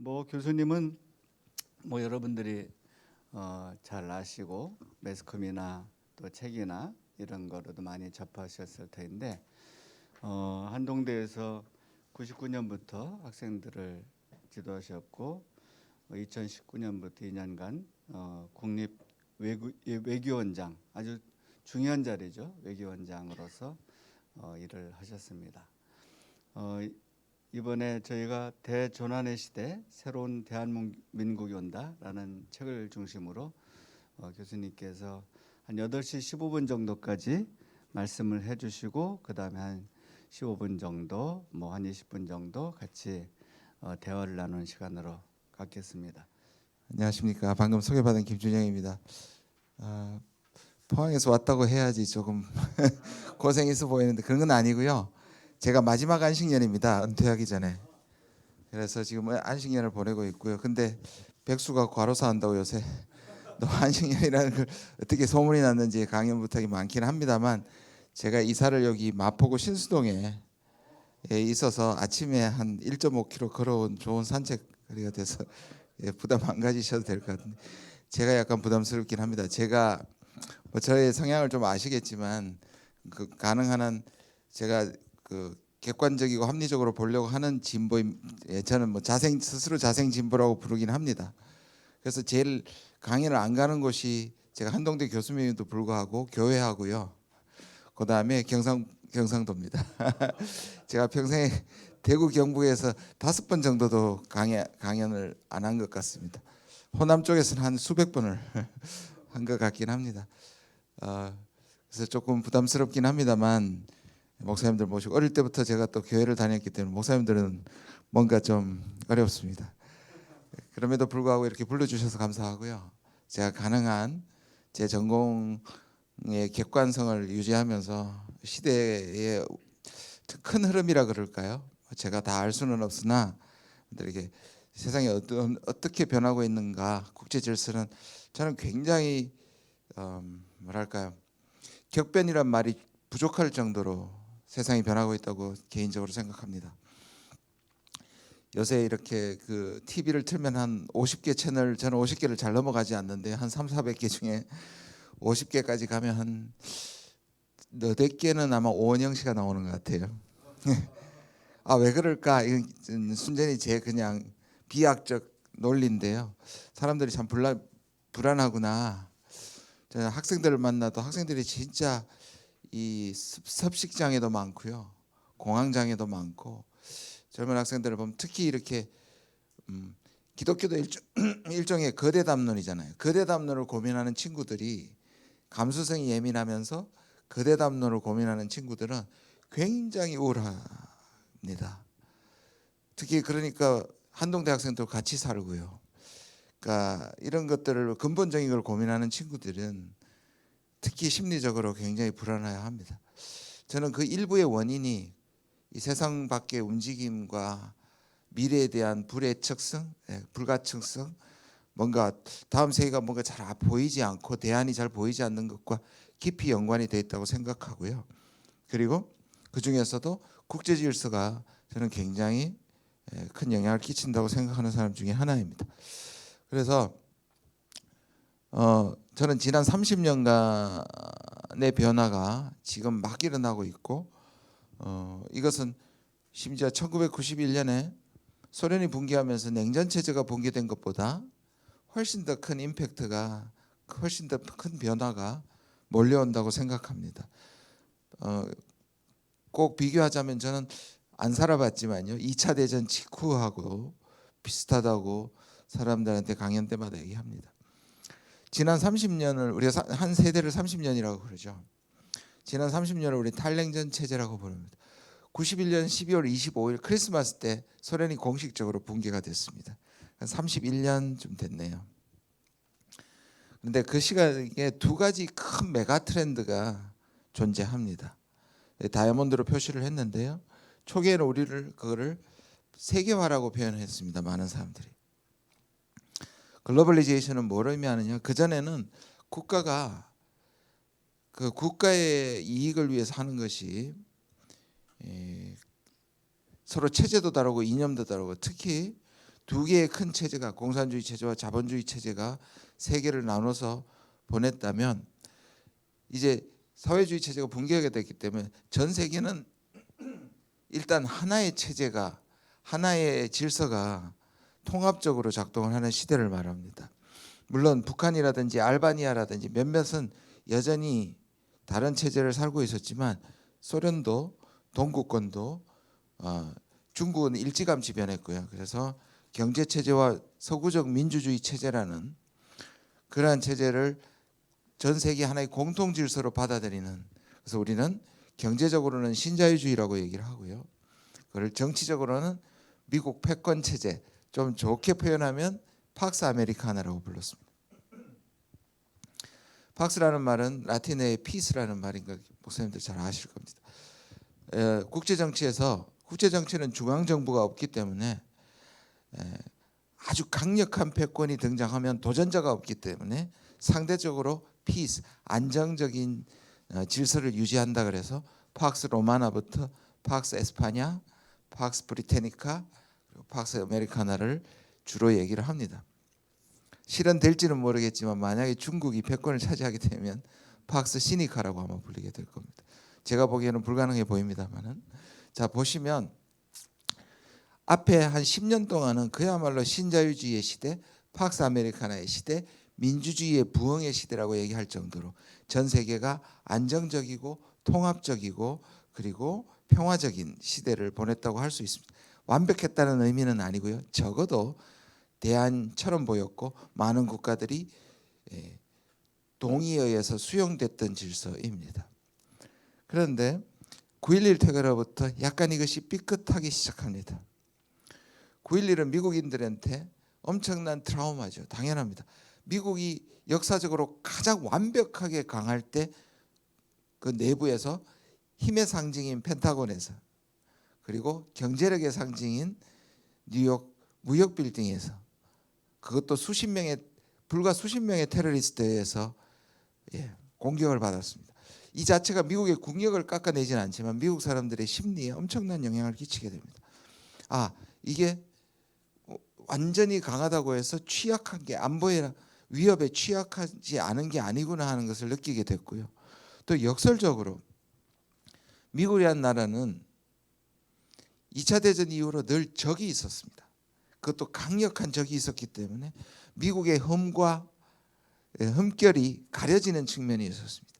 뭐 교수님은 뭐 여러분들이 잘 아시고 매스컴이나 또 책이나 이런 거로도 많이 접하셨을 텐데 한동대에서 99년부터 학생들을 지도하셨고 2019년부터 2년간 국립 외교원장, 아주 중요한 자리죠. 외교원장으로서 일을 하셨습니다. 이번에 저희가 대조난의 시대 새로운 대한민국이 온다라는 책을 중심으로 교수님께서 한 8시 15분 정도까지 말씀을 해주시고 그 다음에 한 15분 정도 뭐 한 20분 정도 같이 대화를 나누는 시간으로 갖겠습니다. 안녕하십니까. 방금 소개받은 김준영입니다. 포항에서 왔다고 해야지 조금 고생이 있어 보이는데 그런 건 아니고요. 제가 마지막 안식년입니다. 은퇴하기 전에. 그래서 지금 안식년을 보내고 있고요. 근데 백수가 과로사 한다고 요새 또 안식년이라는 걸 어떻게 소문이 났는지 강연 부탁이 많긴 합니다만 제가 이사를 여기 마포구 신수동에 있어서 아침에 한 1.5km 걸어온 좋은 산책거리가 돼서 부담 안 가지셔도 될 것 같은데 제가 약간 부담스럽긴 합니다. 제가 뭐 저의 성향을 좀 아시겠지만 가능한 한 제가 객관적이고 합리적으로 보려고 하는 진보임. 저는 뭐 스스로 자생 진보라고 부르긴 합니다. 그래서 제일 강의를 안 가는 곳이 제가 한동대 교수님에도 불구하고 교회하고요. 그 다음에 경상도입니다. 제가 평생에 대구 경북에서 5번 정도도 강연을 안 한 것 같습니다. 호남 쪽에서는 한 수백 번을 한 것 같긴 합니다. 그래서 조금 부담스럽긴 합니다만 목사님들 모시고 어릴 때부터 제가 또 교회를 다녔기 때문에 목사님들은 뭔가 좀 어렵습니다. 그럼에도 불구하고 이렇게 불러주셔서 감사하고요. 제가 가능한 제 전공의 객관성을 유지하면서 시대의 큰 흐름이라 그럴까요? 제가 다 알 수는 없으나 이렇게 세상이 어떻게 변하고 있는가, 국제 질서는 저는 굉장히 뭐랄까요, 격변이란 말이 부족할 정도로 세상이 변하고 있다고 개인적으로 생각합니다. 요새 이렇게 TV를 틀면 한 50개 채널, 저는 50개를 잘 넘어가지 않는데 한 300~400개 중에 50개까지 가면 한 너댓 개는 아마 오원영 씨가 나오는 것 같아요. 왜 그럴까? 이건 순전히 제 그냥 비약적 논리인데요. 사람들이 참 불안하구나. 저는 학생들을 만나도 학생들이 진짜 이 섭식장애도 많고요, 공황장애도 많고, 젊은 학생들을 보면 특히 이렇게 기독교도 일종의 거대 담론이잖아요. 거대 담론을 고민하는 친구들이 감수성이 예민하면서 거대 담론을 고민하는 친구들은 굉장히 우울합니다. 특히 그러니까 한동대 학생들 같이 살고요. 그러니까 이런 것들을 근본적인 걸 고민하는 친구들은 특히 심리적으로 굉장히 불안해야 합니다. 저는 그 일부의 원인이 이 세상 밖의 움직임과 미래에 대한 불예측성, 불가측성, 뭔가 다음 세계가 뭔가 잘 보이지 않고 대안이 잘 보이지 않는 것과 깊이 연관이 되어 있다고 생각하고요. 그리고 그 중에서도 국제 질서가 저는 굉장히 큰 영향을 끼친다고 생각하는 사람 중에 하나입니다. 그래서 저는 지난 30년간의 변화가 지금 막 일어나고 있고, 이것은 심지어 1991년에 소련이 붕괴하면서 냉전 체제가 붕괴된 것보다 훨씬 더 큰 임팩트가, 훨씬 더 큰 변화가 몰려온다고 생각합니다. 꼭 비교하자면 저는 안 살아봤지만요, 2차 대전 직후하고 비슷하다고 사람들한테 강연 때마다 얘기합니다. 지난 30년을 우리가 한 세대를 30년이라고 그러죠. 지난 30년을 우리 탈냉전 체제라고 부릅니다. 91년 12월 25일 크리스마스 때 소련이 공식적으로 붕괴가 됐습니다. 31년쯤 됐네요. 그런데 그 시간에 두 가지 큰 메가 트렌드가 존재합니다. 다이아몬드로 표시를 했는데요. 초기에는 그거를 세계화라고 표현했습니다. 많은 사람들이. 글로벌리제이션은 뭘 의미하느냐? 그 전에는 국가가 그 국가의 이익을 위해서 하는 것이 서로 체제도 다르고 이념도 다르고, 특히 두 개의 큰 체제가 공산주의 체제와 자본주의 체제가 세계를 나눠서 보냈다면 이제 사회주의 체제가 붕괴가 됐기 때문에 전 세계는 일단 하나의 체제가 하나의 질서가 통합적으로 작동을 하는 시대를 말합니다. 물론 북한이라든지 알바니아라든지 몇몇은 여전히 다른 체제를 살고 있었지만 소련도 동구권도 중국은 일찌감치 변했고요. 그래서 경제 체제와 서구적 민주주의 체제라는 그러한 체제를 전 세계 하나의 공통 질서로 받아들이는, 그래서 우리는 경제적으로는 신자유주의라고 얘기를 하고요. 그걸 정치적으로는 미국 패권 체제, 좀 좋게 표현하면 팍스 아메리카나라고 불렀습니다. 팍스라는 말은 라틴어의 피스라는 말인 거 목사님들 잘 아실 겁니다. 국제 정치는 중앙 정부가 없기 때문에 아주 강력한 패권이 등장하면 도전자가 없기 때문에 상대적으로 피스, 안정적인 질서를 유지한다. 그래서 팍스 로마나부터 팍스 에스파냐, 팍스 브리테니카, 그리고 팍스 아메리카나를 주로 얘기를 합니다. 실현될지는 모르겠지만 만약에 중국이 패권을 차지하게 되면 팍스 시니카라고 아마 불리게 될 겁니다. 제가 보기에는 불가능해 보입니다만은, 자 보시면 앞에 한 10년 동안은 그야말로 신자유주의의 시대, 팍스 아메리카나의 시대, 민주주의의 부흥의 시대라고 얘기할 정도로 전 세계가 안정적이고 통합적이고 그리고 평화적인 시대를 보냈다고 할 수 있습니다. 완벽했다는 의미는 아니고요. 적어도 대안처럼 보였고 많은 국가들이 동의에 의해서 수용됐던 질서입니다. 그런데 9.11 테러로부터 약간 이것이 삐끗하기 시작합니다. 9.11은 미국인들한테 엄청난 트라우마죠. 당연합니다. 미국이 역사적으로 가장 완벽하게 강할 때 그 내부에서 힘의 상징인 펜타곤에서, 그리고 경제력의 상징인 뉴욕 무역 빌딩에서, 그것도 불과 수십 명의 테러리스트에 의해서 공격을 받았습니다. 이 자체가 미국의 국력을 깎아내지는 않지만 미국 사람들의 심리에 엄청난 영향을 끼치게 됩니다. 이게 완전히 강하다고 해서 취약한 게 안보의 위협에 취약하지 않은 게 아니구나 하는 것을 느끼게 됐고요. 또 역설적으로 미국이라는 나라는 2차 대전 이후로 늘 적이 있었습니다. 그것도 강력한 적이 있었기 때문에 미국의 흠결이 가려지는 측면이 있었습니다.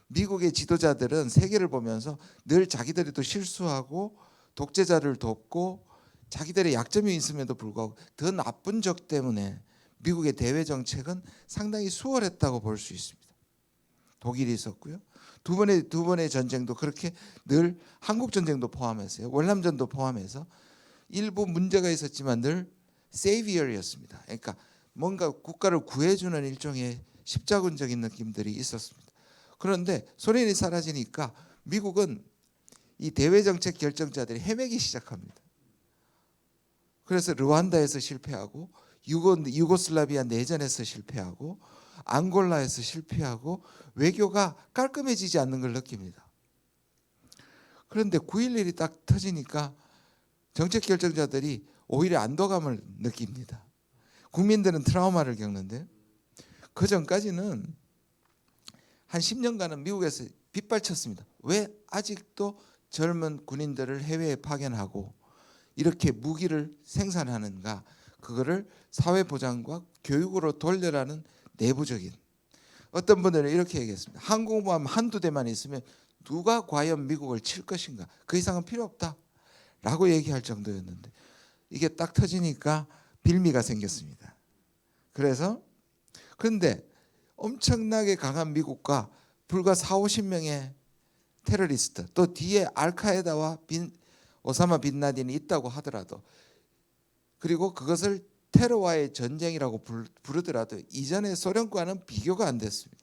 미국의 지도자들은 세계를 보면서 늘 자기들이 또 실수하고 독재자를 돕고 자기들의 약점이 있음에도 불구하고 더 나쁜 적 때문에 미국의 대외 정책은 상당히 수월했다고 볼 수 있습니다. 독일이 있었고요. 두 번의 전쟁도 그렇게 늘 한국 전쟁도 포함해서요. 월남전도 포함해서 일부 문제가 있었지만 늘 세이비어였습니다. 그러니까 뭔가 국가를 구해주는 일종의 십자군적인 느낌들이 있었습니다. 그런데 소련이 사라지니까 미국은 이 대외 정책 결정자들이 헤매기 시작합니다. 그래서 르완다에서 실패하고 유고슬라비아 내전에서 실패하고 앙골라에서 실패하고 외교가 깔끔해지지 않는 걸 느낍니다. 그런데 9.11이 딱 터지니까 정책 결정자들이 오히려 안도감을 느낍니다. 국민들은 트라우마를 겪는데 그 전까지는 한 10년간은 미국에서 빗발쳤습니다. 왜 아직도 젊은 군인들을 해외에 파견하고 이렇게 무기를 생산하는가? 그거를 사회보장과 교육으로 돌려라는 내부적인, 어떤 분들은 이렇게 얘기했습니다. 항공모함 한두 대만 있으면 누가 과연 미국을 칠 것인가? 그 이상은 필요 없다 라고 얘기할 정도였는데 이게 딱 터지니까 빌미가 생겼습니다. 그런데 엄청나게 강한 미국과 불과 40-50명의 테러리스트, 또 뒤에 알카에다와 오사마 빈 라덴이 있다고 하더라도, 그리고 그것을 테러와의 전쟁이라고 부르더라도 이전의 소련과는 비교가 안 됐습니다.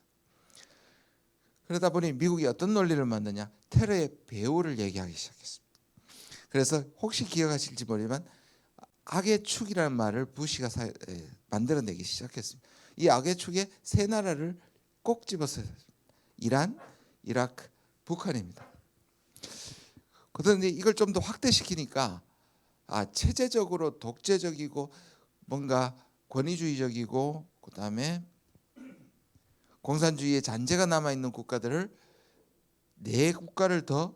그러다 보니 미국이 어떤 논리를 만드냐? 테러의 배후를 얘기하기 시작했습니다. 그래서 혹시 기억하실지 모르지만 악의 축이라는 말을 부시가 만들어내기 시작했습니다. 이 악의 축에 세 나라를 꼭 집어서 이란, 이라크, 북한입니다. 그런데 이걸 좀 더 확대시키니까 체제적으로 독재적이고 뭔가 권위주의적이고 그다음에 공산주의의 잔재가 남아 있는 국가들을 네 국가를 더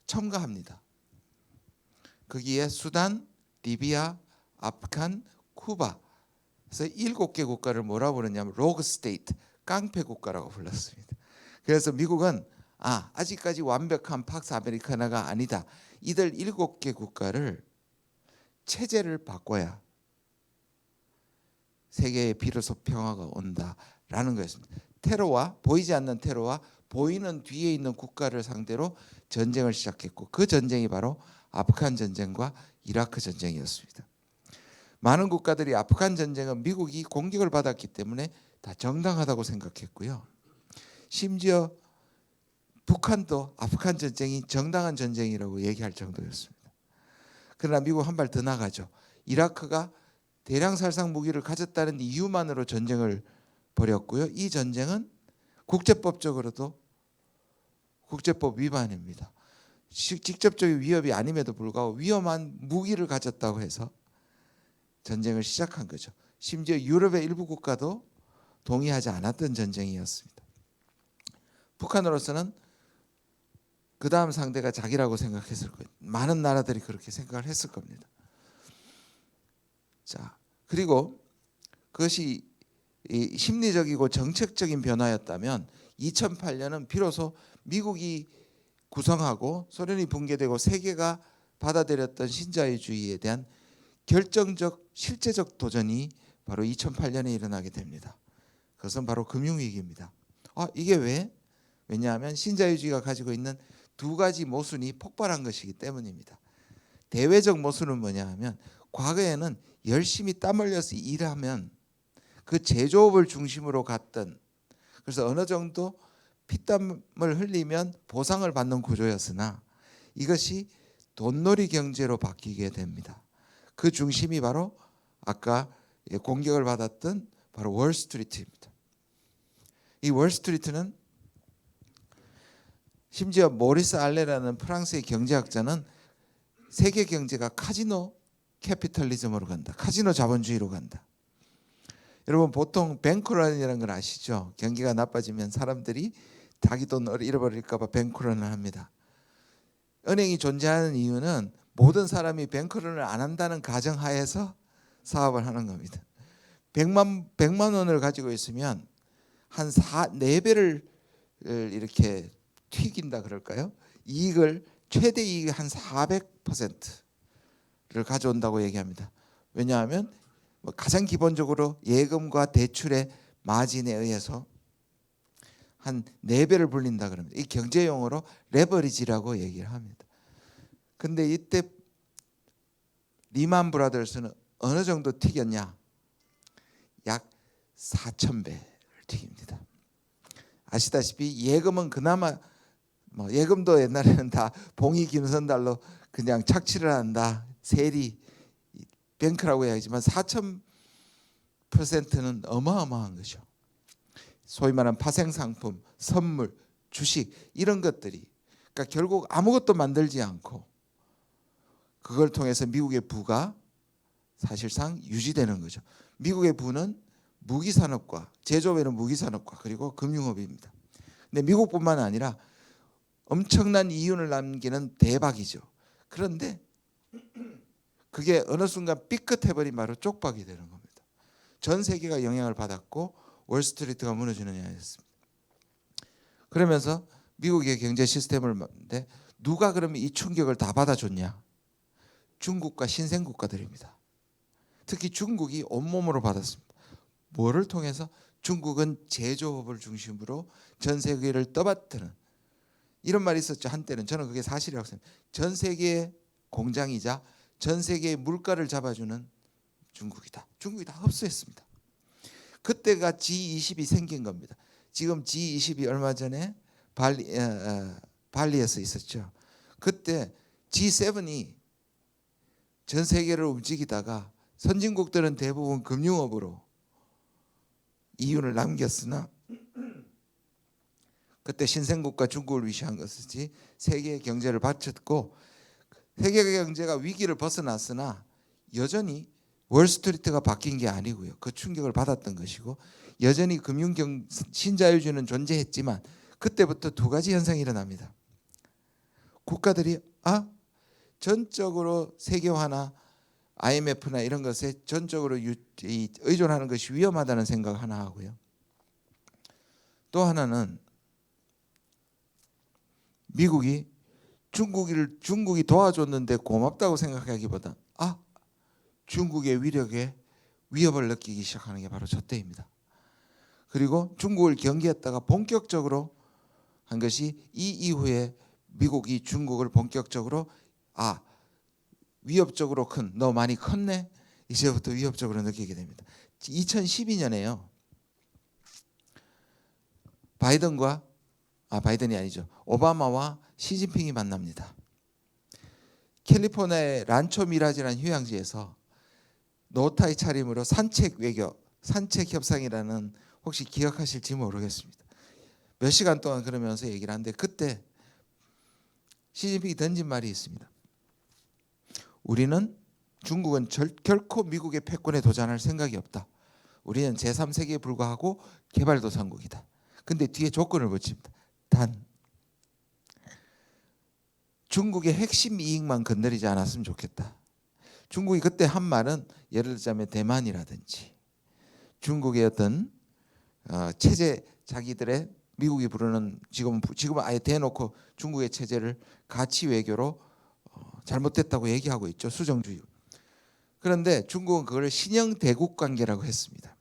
첨가합니다. 거기에 수단, 리비아, 아프간, 쿠바. 그래서 7개 국가를 뭐라 부르냐면 로그 스테이트, 깡패 국가라고 불렀습니다. 그래서 미국은 아직까지 완벽한 팍스 아메리카나가 아니다. 이들 7개 국가를 체제를 바꿔야 세계에 비로소 평화가 온다라는 거였습니다. 테러와 보이지 않는 테러와 보이는 뒤에 있는 국가를 상대로 전쟁을 시작했고 그 전쟁이 바로 아프간 전쟁과 이라크 전쟁이었습니다. 많은 국가들이 아프간 전쟁은 미국이 공격을 받았기 때문에 다 정당하다고 생각했고요. 심지어 북한도 아프간 전쟁이 정당한 전쟁이라고 얘기할 정도였습니다. 그러나 미국 한 발 더 나가죠. 이라크가 대량 살상 무기를 가졌다는 이유만으로 전쟁을 벌였고요. 이 전쟁은 국제법적으로도 국제법 위반입니다. 직접적인 위협이 아님에도 불구하고 위험한 무기를 가졌다고 해서 전쟁을 시작한 거죠. 심지어 유럽의 일부 국가도 동의하지 않았던 전쟁이었습니다. 북한으로서는 그 다음 상대가 자기라고 생각했을 거예요. 많은 나라들이 그렇게 생각을 했을 겁니다. 자, 그리고 그것이 심리적이고 정책적인 변화였다면 2008년은 비로소 미국이 구성하고 소련이 붕괴되고 세계가 받아들였던 신자유주의에 대한 결정적 실제적 도전이 바로 2008년에 일어나게 됩니다. 그것은 바로 금융위기입니다. 이게 왜? 왜냐하면 신자유주의가 가지고 있는 두 가지 모순이 폭발한 것이기 때문입니다. 대외적 모순은 뭐냐 하면 과거에는 열심히 땀 흘려서 일하면 그 제조업을 중심으로 갔던, 그래서 어느 정도 피땀을 흘리면 보상을 받는 구조였으나 이것이 돈놀이 경제로 바뀌게 됩니다. 그 중심이 바로 아까 공격을 받았던 바로 월스트리트입니다. 이 월스트리트는 심지어 모리스 알레라는 프랑스의 경제학자는 세계 경제가 카지노 캐피털리즘으로 간다. 카지노 자본주의로 간다. 여러분 보통 뱅크런이라는 걸 아시죠? 경기가 나빠지면 사람들이 자기 돈을 잃어버릴까 봐 뱅크런을 합니다. 은행이 존재하는 이유는 모든 사람이 뱅크런을 안 한다는 가정하에서 사업을 하는 겁니다. 100만 원을 가지고 있으면 한 4배를 이렇게 튀긴다 그럴까요? 이익을 최대 이익의 한 400%를 가져온다고 얘기합니다. 왜냐하면 가장 기본적으로 예금과 대출의 마진에 의해서 한 4배를 불린다 그럽니다. 이 경제용어로 레버리지라고 얘기를 합니다. 근데 이때 리만 브라더스는 어느 정도 튀겼냐? 약 4,000배를 튀깁니다. 아시다시피 예금은 그나마 예금도 옛날에는 다 봉이 김선달로 그냥 착취를 한다. 세리 뱅크라고 해야지만 4,000%는 어마어마한 거죠. 소위 말하는 파생상품, 선물, 주식 이런 것들이 그러니까 결국 아무것도 만들지 않고 그걸 통해서 미국의 부가 사실상 유지되는 거죠. 미국의 부는 무기산업과 제조업에는 무기산업과 그리고 금융업입니다. 근데 미국뿐만 아니라 엄청난 이윤을 남기는 대박이죠. 그런데 그게 어느 순간 삐끗해버린 바로 쪽박이 되는 겁니다. 전 세계가 영향을 받았고 월스트리트가 무너지는 해였습니다. 그러면서 미국의 경제 시스템을 봤는데 누가 그러면 이 충격을 다 받아줬냐? 중국과 신생국가들입니다. 특히 중국이 온몸으로 받았습니다. 뭐를 통해서? 중국은 제조업을 중심으로 전 세계를 떠받드는 이런 말이 있었죠. 한때는 저는 그게 사실이라고 생각합니다. 전 세계의 공장이자 전 세계의 물가를 잡아주는 중국이다. 중국이 다 흡수했습니다. 그때가 G20이 생긴 겁니다. 지금 G20이 얼마 전에 발리에서 있었죠. 그때 G7이 전 세계를 움직이다가 선진국들은 대부분 금융업으로 이윤을 남겼으나 그때 신생국가 중국을 위시한 것이지 세계의 경제를 바쳤고 세계 경제가 위기를 벗어났으나 여전히 월스트리트가 바뀐 게 아니고요. 그 충격을 받았던 것이고 여전히 신자유주의는 존재했지만 그때부터 두 가지 현상이 일어납니다. 국가들이 전적으로 세계화나 IMF나 이런 것에 전적으로 의존하는 것이 위험하다는 생각 하나 하고요. 또 하나는 미국이 중국이 도와줬는데 고맙다고 생각하기보다 중국의 위력에 위협을 느끼기 시작하는 게 바로 저 때입니다. 그리고 중국을 경계했다가 본격적으로 한 것이 이 이후에 미국이 중국을 본격적으로 위협적으로 너 많이 컸네 이제부터 위협적으로 느끼게 됩니다. 2012년에요. 바이든이 아니죠. 오바마와 시진핑이 만납니다. 캘리포니아의 란초 미라지라는 휴양지에서 노타의 차림으로 산책 협상이라는 혹시 기억하실지 모르겠습니다. 몇 시간 동안 그러면서 얘기를 하는데 그때 시진핑이 던진 말이 있습니다. 중국은 결코 미국의 패권에 도전할 생각이 없다. 우리는 제3세계에 불과하고 개발도상국이다. 근데 뒤에 조건을 붙입니다. 단 중국의 핵심 이익만 건드리지 않았으면 좋겠다. 중국이 그때 한 말은 예를 들자면 대만이라든지 중국의 어떤 체제 자기들의 미국이 부르는 지금은 아예 대놓고 중국의 체제를 가치 외교로 잘못됐다고 얘기하고 있죠. 수정주의. 그런데 중국은 그걸 신형 대국 관계라고 했습니다.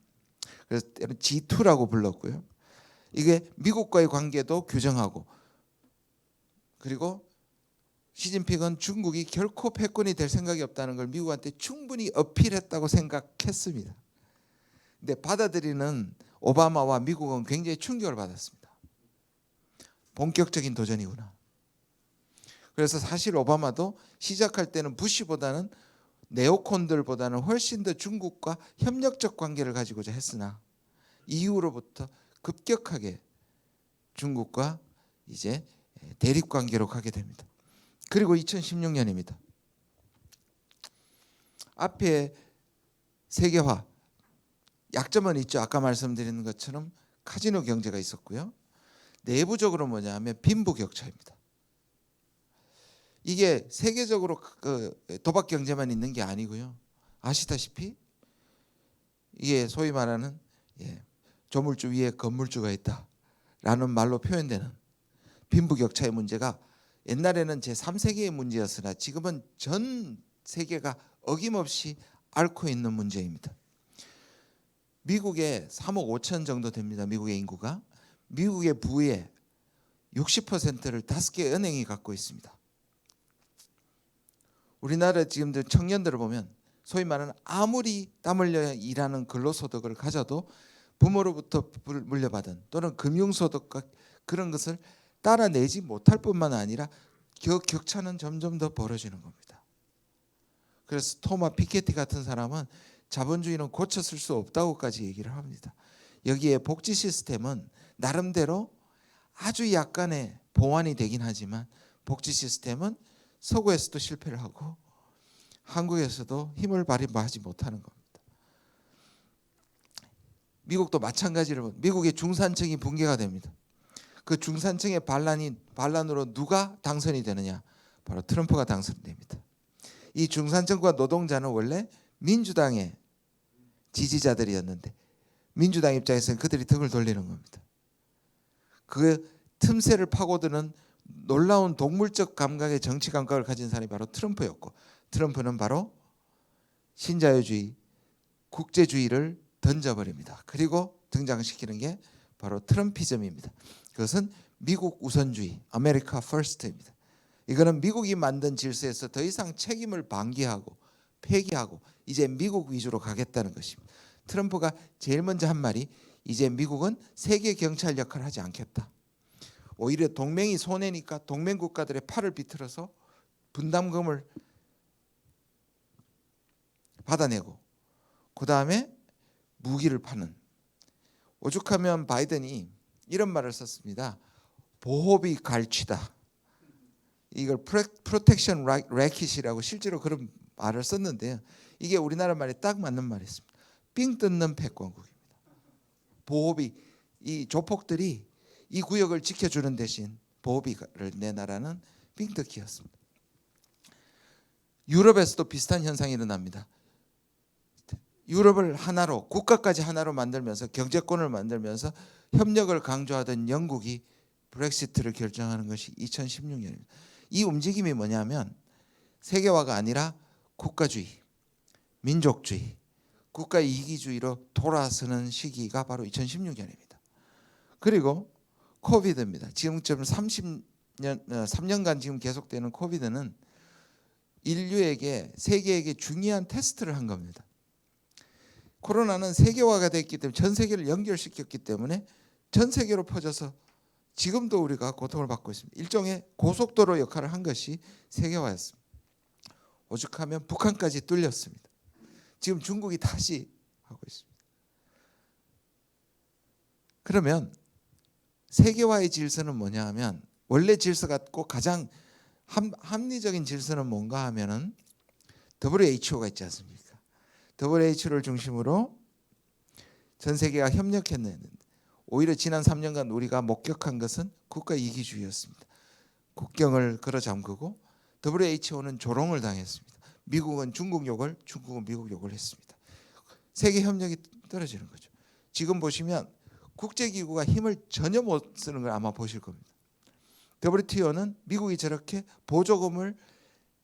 그래서 G2라고 불렀고요. 이게 미국과의 관계도 규정하고 그리고 시진핑은 중국이 결코 패권이 될 생각이 없다는 걸 미국한테 충분히 어필했다고 생각했습니다. 근데 받아들이는 오바마와 미국은 굉장히 충격을 받았습니다. 본격적인 도전이구나. 그래서 사실 오바마도 시작할 때는 부시보다는 네오콘들보다는 훨씬 더 중국과 협력적 관계를 가지고자 했으나 이후로부터 급격하게 중국과 이제 대립 관계로 가게 됩니다. 그리고 2016년입니다. 앞에 세계화 약점은 있죠. 아까 말씀드린 것처럼 카지노 경제가 있었고요. 내부적으로 뭐냐면 빈부격차입니다. 이게 세계적으로 도박 경제만 있는 게 아니고요. 아시다시피 이게 소위 말하는 조물주 위에 건물주가 있다라는 말로 표현되는 빈부격차의 문제가 옛날에는 제3세계의 문제였으나 지금은 전 세계가 어김없이 앓고 있는 문제입니다. 미국에 3억 5천 정도 됩니다. 미국의 인구가. 미국의 부의 60%를 5개 은행이 갖고 있습니다. 우리나라 지금 청년들을 보면 소위 말하는 아무리 땀 흘려 일하는 근로소득을 가져도 부모로부터 물려받은 또는 금융소득과 그런 것을 따라내지 못할 뿐만 아니라 격차는 점점 더 벌어지는 겁니다. 그래서 토마 피케티 같은 사람은 자본주의는 고쳐쓸 수 없다고까지 얘기를 합니다. 여기에 복지 시스템은 나름대로 아주 약간의 보완이 되긴 하지만 복지 시스템은 서구에서도 실패를 하고 한국에서도 힘을 발휘하지 못하는 겁니다. 미국도 마찬가지로 미국의 중산층이 붕괴가 됩니다. 그 중산층의 반란으로 누가 당선이 되느냐? 바로 트럼프가 당선됩니다. 이 중산층과 노동자는 원래 민주당의 지지자들이었는데 민주당 입장에서는 그들이 등을 돌리는 겁니다. 그 틈새를 파고드는 놀라운 동물적 감각의 정치 감각을 가진 사람이 바로 트럼프였고 트럼프는 바로 신자유주의, 국제주의를 던져버립니다. 그리고 등장시키는 게 바로 트럼피즘입니다. 그것은 미국 우선주의, 아메리카 퍼스트입니다. 이거는 미국이 만든 질서에서 더 이상 책임을 방기하고 폐기하고 이제 미국 위주로 가겠다는 것입니다. 트럼프가 제일 먼저 한 말이 이제 미국은 세계 경찰 역할을 하지 않겠다. 오히려 동맹이 손해니까 동맹 국가들의 팔을 비틀어서 분담금을 받아내고 그 다음에 무기를 파는 오죽하면 바이든이 이런 말을 썼습니다. 보호비 갈취다. 이걸 프로텍션 래킷이라고 실제로 그런 말을 썼는데요. 이게 우리나라 말에 딱 맞는 말이 있습니다. 삥 뜯는 패권국입니다. 보호비, 이 조폭들이 이 구역을 지켜주는 대신 보호비를 내놔라는 삥뜯기였습니다. 유럽에서도 비슷한 현상이 일어납니다. 유럽을 하나로, 국가까지 하나로 만들면서 경제권을 만들면서 협력을 강조하던 영국이 브렉시트를 결정하는 것이 2016년입니다. 이 움직임이 뭐냐면 세계화가 아니라 국가주의, 민족주의, 국가 이기주의로 돌아서는 시기가 바로 2016년입니다. 그리고 코비드입니다. 지금쯤 3년간 지금 계속되는 코비드는 인류에게, 세계에게 중요한 테스트를 한 겁니다. 코로나는 세계화가 됐기 때문에, 전 세계를 연결시켰기 때문에 전 세계로 퍼져서 지금도 우리가 고통을 받고 있습니다. 일종의 고속도로 역할을 한 것이 세계화였습니다. 오죽하면 북한까지 뚫렸습니다. 지금 중국이 다시 하고 있습니다. 그러면 세계화의 질서는 뭐냐 하면, 원래 질서 같고 가장 합리적인 질서는 뭔가 하면은 WHO가 있지 않습니까? WHO를 중심으로 전 세계가 협력했는데 오히려 지난 3년간 우리가 목격한 것은 국가 이기주의였습니다. 국경을 걸어 잠그고 WHO는 조롱을 당했습니다. 미국은 중국 욕을, 중국은 미국 욕을 했습니다. 세계 협력이 떨어지는 거죠. 지금 보시면 국제기구가 힘을 전혀 못 쓰는 걸 아마 보실 겁니다. WTO는 미국이 저렇게 보조금을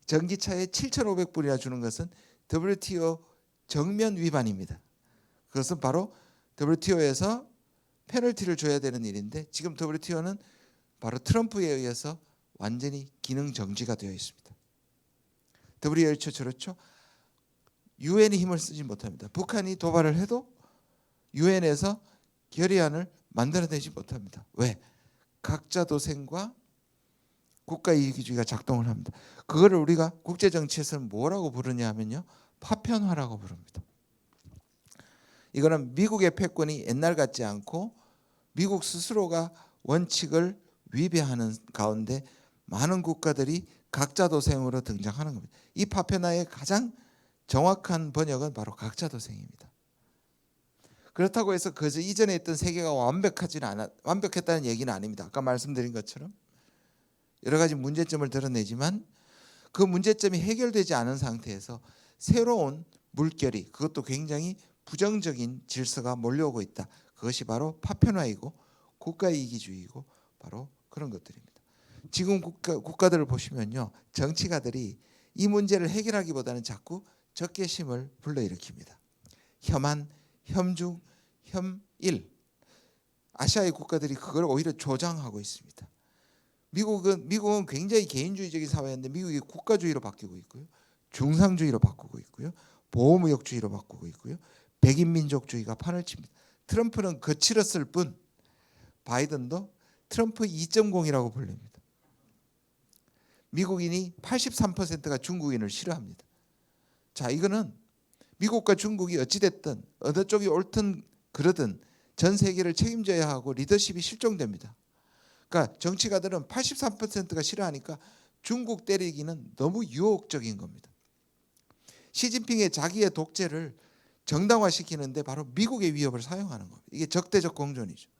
전기차에 7,500불이나 주는 것은 WTO 정면 위반입니다. 그것은 바로 WTO에서 페널티를 줘야 되는 일인데, 지금 WTO는 바로 트럼프에 의해서 완전히 기능 정지가 되어 있습니다. WHO 저렇죠? 유엔이 힘을 쓰지 못합니다. 북한이 도발을 해도 유엔에서 결의안을 만들어내지 못합니다. 왜? 각자 도생과 국가 이기주의가 작동을 합니다. 그거를 우리가 국제 정치에서는 뭐라고 부르냐 하면요, 파편화라고 부릅니다. 이거는 미국의 패권이 옛날 같지 않고 미국 스스로가 원칙을 위배하는 가운데 많은 국가들이 각자 도생으로 등장하는 겁니다. 이 파편화의 가장 정확한 번역은 바로 각자 도생입니다. 그렇다고 해서 그저 이전에 있던 세계가 완벽했다는 얘기는 아닙니다. 아까 말씀드린 것처럼 여러 가지 문제점을 드러내지만 그 문제점이 해결되지 않은 상태에서 새로운 물결이, 그것도 굉장히 부정적인 질서가 몰려오고 있다. 그것이 바로 파편화이고 국가 이기주의이고 바로 그런 것들입니다. 지금 국가들을 보시면요, 정치가들이 이 문제를 해결하기보다는 자꾸 적개심을 불러일으킵니다. 혐한, 혐중, 혐일. 아시아의 국가들이 그걸 오히려 조장하고 있습니다. 미국은 굉장히 개인주의적인 사회인데 미국이 국가주의로 바뀌고 있고요, 중상주의로 바꾸고 있고요, 보호무역주의로 바꾸고 있고요, 백인민족주의가 판을 칩니다. 트럼프는 거칠었을 뿐 바이든도 트럼프 2.0이라고 불립니다. 미국인이 83%가 중국인을 싫어합니다. 자, 이거는 미국과 중국이 어찌됐든 어느 쪽이 옳든 그러든 전 세계를 책임져야 하고 리더십이 실종됩니다. 그러니까 정치가들은 83%가 싫어하니까 중국 때리기는 너무 유혹적인 겁니다. 시진핑의 자기의 독재를 정당화시키는데 바로 미국의 위협을 사용하는 겁니다. 이게 적대적 공존이죠.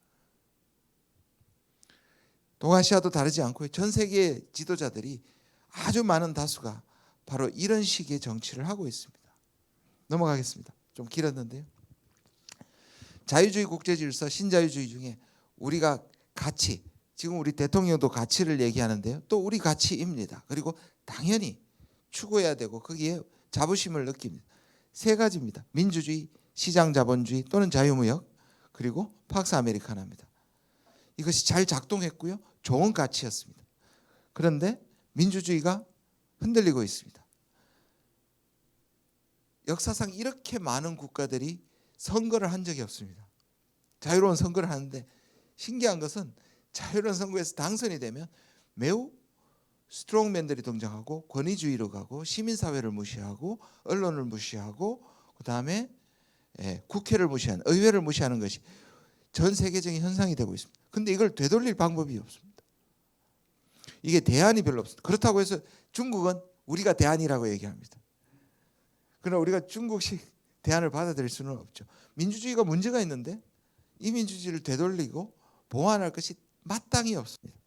동아시아도 다르지 않고 전 세계의 지도자들이 아주 많은 다수가 바로 이런 식의 정치를 하고 있습니다. 넘어가겠습니다. 좀 길었는데요. 자유주의 국제질서, 신자유주의 중에 우리가 가치, 지금 우리 대통령도 가치를 얘기하는데요, 또 우리 가치입니다. 그리고 당연히 추구해야 되고 거기에 자부심을 느낍니다. 세 가지입니다. 민주주의, 시장자본주의 또는 자유무역, 그리고 팍스 아메리카노입니다. 이것이 잘 작동했고요, 좋은 가치였습니다. 그런데 민주주의가 흔들리고 있습니다. 역사상 이렇게 많은 국가들이 선거를 한 적이 없습니다. 자유로운 선거를 하는데 신기한 것은 자유로운 선거에서 당선이 되면 매우 스트롱맨들이 등장하고 권위주의로 가고 시민사회를 무시하고 언론을 무시하고 그다음에 국회를 무시하는, 의회를 무시하는 것이 전 세계적인 현상이 되고 있습니다. 그런데 이걸 되돌릴 방법이 없습니다. 이게 대안이 별로 없습니다. 그렇다고 해서 중국은 우리가 대안이라고 얘기합니다. 그러나 우리가 중국식 대안을 받아들일 수는 없죠. 민주주의가 문제가 있는데 이 민주주의를 되돌리고 보완할 것이 마땅히 없습니다.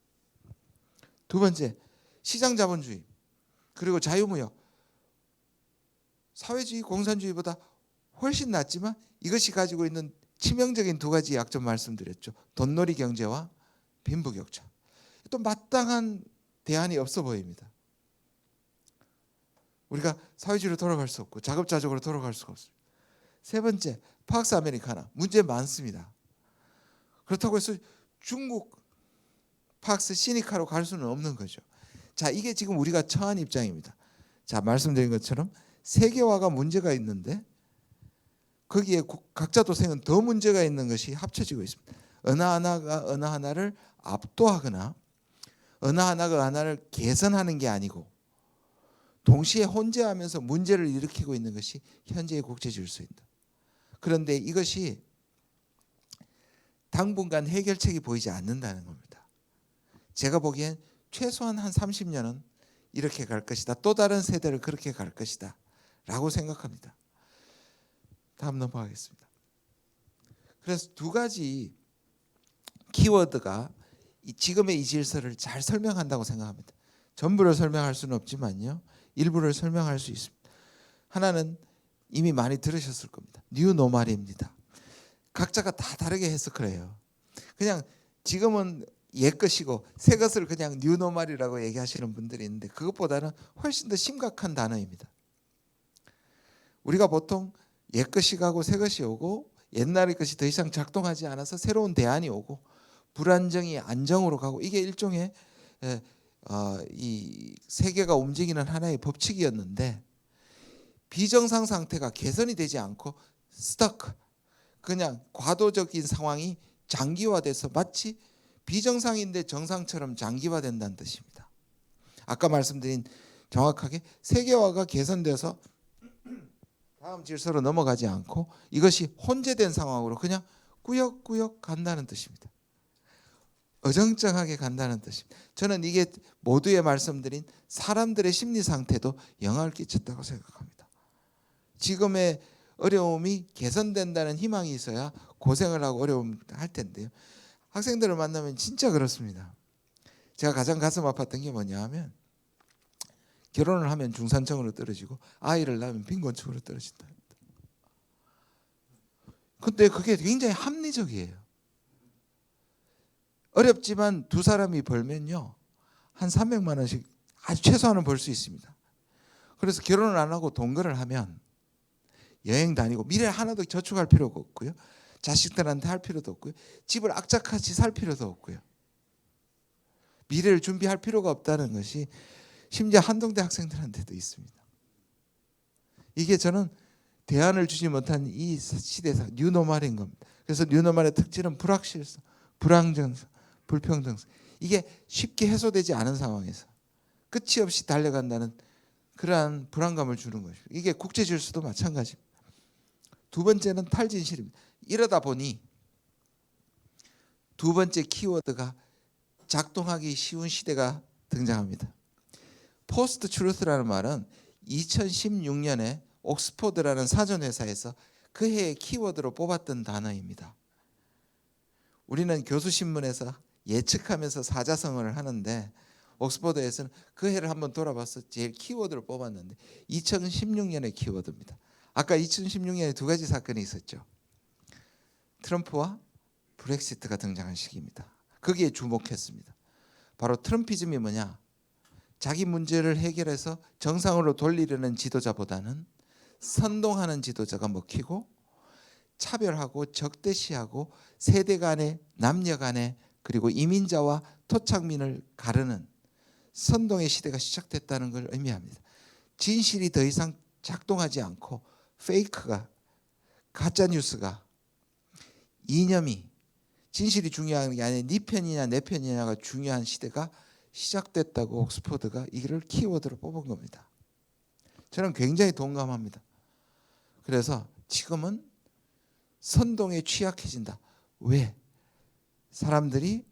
두 번째, 시장 자본주의 그리고 자유무역. 사회주의, 공산주의보다 훨씬 낫지만 이것이 가지고 있는 치명적인 두 가지 약점 말씀드렸죠. 돈놀이 경제와 빈부격차. 또 마땅한 대안이 없어 보입니다. 우리가 사회주의로 돌아갈 수 없고 자급자족으로 돌아갈 수가 없습니다. 세 번째, 팍스 아메리카나. 문제 많습니다. 그렇다고 해서 중국 팍스 시니카로 갈 수는 없는 거죠. 자, 이게 지금 우리가 처한 입장입니다. 자, 말씀드린 것처럼 세계화가 문제가 있는데 거기에 각자 도생은 더 문제가 있는 것이 합쳐지고 있습니다. 어느 하나가 어느 하나를 압도하거나 어느 하나가 하나를 개선하는 게 아니고 동시에 혼재하면서 문제를 일으키고 있는 것이 현재의 국제 질서입니다. 그런데 이것이 당분간 해결책이 보이지 않는다는 겁니다. 제가 보기엔 최소한 한 30년은 이렇게 갈 것이다. 또 다른 세대를 그렇게 갈 것이다. 라고 생각합니다. 다음 넘어가겠습니다. 그래서 두 가지 키워드가 지금의 이 질서를 잘 설명한다고 생각합니다. 전부를 설명할 수는 없지만요. 일부를 설명할 수 있습니다. 하나는 이미 많이 들으셨을 겁니다. 뉴 노멀입니다. 각자가 다 다르게 해석을 해요. 그냥 지금은 옛 것이고 새 것을 그냥 뉴 노멀이라고 얘기하시는 분들이 있는데 그것보다는 훨씬 더 심각한 단어입니다. 우리가 보통 옛 것이 가고 새 것이 오고 옛날의 것이 더 이상 작동하지 않아서 새로운 대안이 오고 불안정이 안정으로 가고 이게 일종의 이 세계가 움직이는 하나의 법칙이었는데 비정상 상태가 개선이 되지 않고 스터크 그냥 과도적인 상황이 장기화돼서 마치 비정상인데 정상처럼 장기화된다는 뜻입니다. 아까 말씀드린 정확하게 세계화가 개선돼서 다음 질서로 넘어가지 않고 이것이 혼재된 상황으로 그냥 꾸역꾸역 간다는 뜻입니다. 어정쩡하게 간다는 뜻입니다. 저는 이게 모두에 말씀드린 사람들의 심리 상태도 영향을 끼쳤다고 생각합니다. 지금의 어려움이 개선된다는 희망이 있어야 고생을 하고 어려움을 할 텐데요. 학생들을 만나면 진짜 그렇습니다. 제가 가장 가슴 아팠던 게 뭐냐 하면 결혼을 하면 중산층으로 떨어지고 아이를 낳으면 빈곤층으로 떨어진다. 근데 그게 굉장히 합리적이에요. 어렵지만 두 사람이 벌면요. 한 300만 원씩 아주 최소한은 벌 수 있습니다. 그래서 결혼을 안 하고 동거를 하면 여행 다니고 미래 하나도 저축할 필요가 없고요. 자식들한테 할 필요도 없고요. 집을 악착같이 살 필요도 없고요. 미래를 준비할 필요가 없다는 것이 심지어 한동대 학생들한테도 있습니다. 이게 저는 대안을 주지 못한 이 시대에서 뉴노멀인 겁니다. 그래서 뉴노멀의 특징은 불확실성, 불안정성, 불평등성. 이게 쉽게 해소되지 않은 상황에서 끝이 없이 달려간다는 그러한 불안감을 주는 것입니다. 이게 국제 질서도 마찬가지입니다. 두 번째는 탈진실입니다. 이러다 보니 두 번째 키워드가 작동하기 쉬운 시대가 등장합니다. 포스트 트루스라는 말은 2016년에 옥스퍼드라는 사전회사에서 그 해의 키워드로 뽑았던 단어입니다. 우리는 교수신문에서 예측하면서 사자성어를 하는데 옥스퍼드에서는 그 해를 한번 돌아봐서 제일 키워드를 뽑았는데 2016년의 키워드입니다. 아까 2016년에 두 가지 사건이 있었죠. 트럼프와 브렉시트가 등장한 시기입니다. 거기에 주목했습니다. 바로 트럼피즘이 뭐냐? 자기 문제를 해결해서 정상으로 돌리려는 지도자보다는 선동하는 지도자가 먹히고 차별하고 적대시하고 세대 간에 남녀 간에 그리고 이민자와 토착민을 가르는 선동의 시대가 시작됐다는 걸 의미합니다. 진실이 더 이상 작동하지 않고 페이크가 가짜 뉴스가 이념이 진실이 중요한 게 아니라 네 편이냐 내 편이냐가 중요한 시대가 시작됐다고 옥스퍼드가 이를 키워드로 뽑은 겁니다. 저는 굉장히 동감합니다. 그래서 지금은 선동에 취약해진다. 왜? 사람들이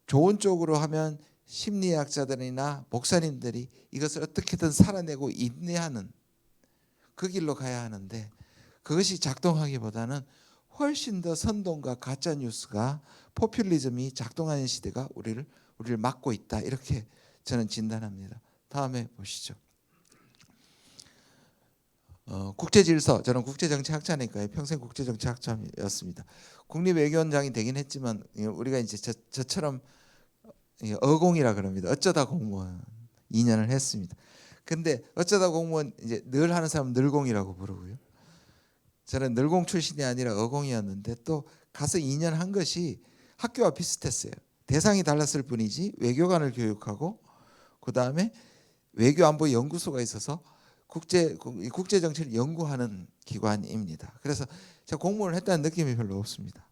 좋은 쪽으로 하면 심리학자들이나 목사님들이 이것을 어떻게든 살아내고 인내하는 그 길로 가야 하는데 그것이 작동하기보다는 훨씬 더 선동과 가짜 뉴스가 포퓰리즘이 작동하는 시대가 우리를 막고 있다. 이렇게 저는 진단합니다. 다음에 보시죠. 국제질서, 저는 국제정치학자니까요. 평생 국제정치학자였습니다. 국립외교원장이 되긴 했지만 우리가 이제 저처럼 어공이라 그럽니다. 어쩌다 공무원 2년을 했습니다. 근데 어쩌다 공무원 이제 늘 하는 사람 늘공이라고 부르고요. 저는 늘공 출신이 아니라 어공이었는데 또 가서 2년 한 것이 학교와 비슷했어요. 대상이 달랐을 뿐이지 외교관을 교육하고 그다음에 외교안보연구소가 있어서 국제 정치를 연구하는 기관입니다. 그래서 제가 공무원을 했다는 느낌이 별로 없습니다.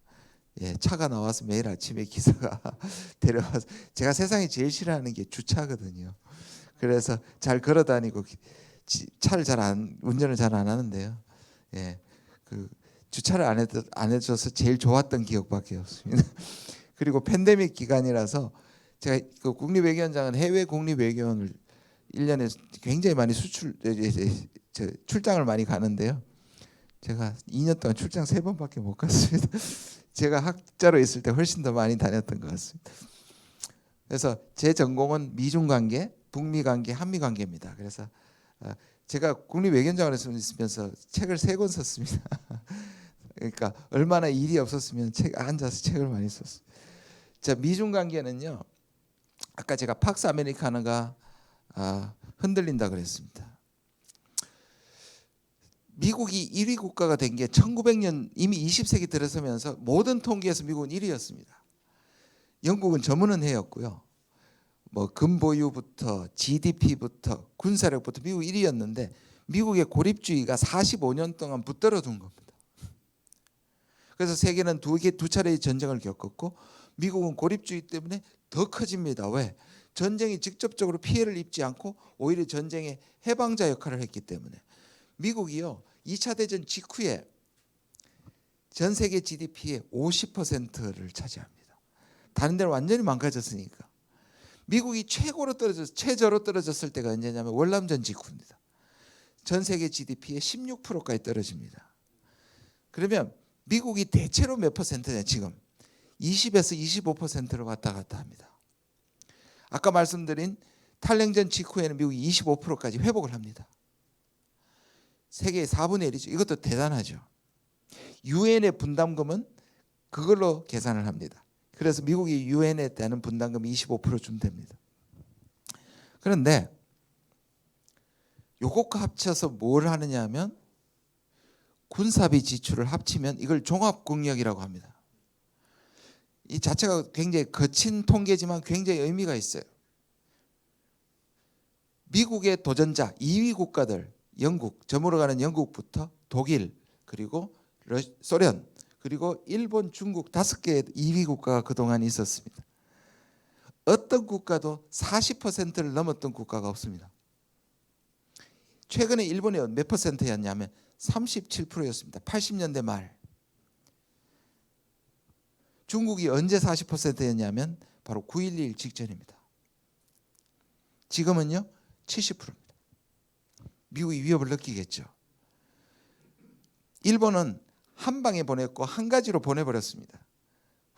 예, 차가 나와서 매일 아침에 기사가 데려와서 제가 세상에 제일 싫어하는 게 주차거든요. 그래서 잘 걸어 다니고 차를 운전을 잘 안 하는데요. 예, 그 주차를 안 해줘서 제일 좋았던 기억밖에 없습니다. 그리고 팬데믹 기간이라서 제가 그 국립외교원장은 해외 국립외교원을 1년에 굉장히 많이 출장을 많이 가는데요. 제가 2년 동안 출장 3번밖에 못 갔습니다. 제가 학자로 있을 때 훨씬 더 많이 다녔던 것 같습니다. 그래서 제 전공은 미중 관계, 북미 관계, 한미 관계입니다. 그래서 제가 국립외교원장으로 있으면서 책을 3권 썼습니다. 그러니까 얼마나 일이 없었으면 앉아서 책을 많이 썼어요. 자, 미중 관계는요. 아까 제가 팍스 아메리카노가 흔들린다 그랬습니다. 미국이 1위 국가가 된 게 1900년 이미 20세기 들어서면서 모든 통계에서 미국은 1위였습니다. 영국은 저문은 해였고요. 뭐 근보유부터 GDP부터 군사력부터 미국 1위였는데 미국의 고립주의가 45년 동안 붙들어 둔 겁니다. 그래서 세계는 두 차례의 전쟁을 겪었고 미국은 고립주의 때문에 더 커집니다. 왜? 전쟁이 직접적으로 피해를 입지 않고 오히려 전쟁의 해방자 역할을 했기 때문에. 미국이요 2차 대전 직후에 전 세계 GDP의 50%를 차지합니다. 다른 데는 완전히 망가졌으니까. 미국이 최저로 떨어졌을 때가 언제냐면 월남전 직후입니다. 전 세계 GDP의 16%까지 떨어집니다. 그러면 미국이 대체로 몇 퍼센트냐 지금 20에서 25%로 왔다 갔다 합니다. 아까 말씀드린 탈냉전 직후에는 미국이 25%까지 회복을 합니다. 세계의 4분의 1이죠. 이것도 대단하죠. 유엔의 분담금은 그걸로 계산을 합니다. 그래서 미국이 유엔에 대한 분담금이 25% 준답니다. 그런데 요것과 합쳐서 뭘 하느냐 하면 군사비 지출을 합치면 이걸 종합국력이라고 합니다. 이 자체가 굉장히 거친 통계지만 굉장히 의미가 있어요. 미국의 도전자 2위 국가들 영국, 저물어 가는 영국부터 독일, 그리고 소련, 그리고 일본, 중국 5개의 2위 국가가 그동안 있었습니다. 어떤 국가도 40%를 넘었던 국가가 없습니다. 최근에 일본이 몇 퍼센트였냐면 37%였습니다. 80년대 말. 중국이 언제 40%였냐면 바로 9.11 직전입니다. 지금은요 70%입니다. 미국이 위협을 느끼겠죠. 일본은 한 방에 보냈고 한 가지로 보내버렸습니다.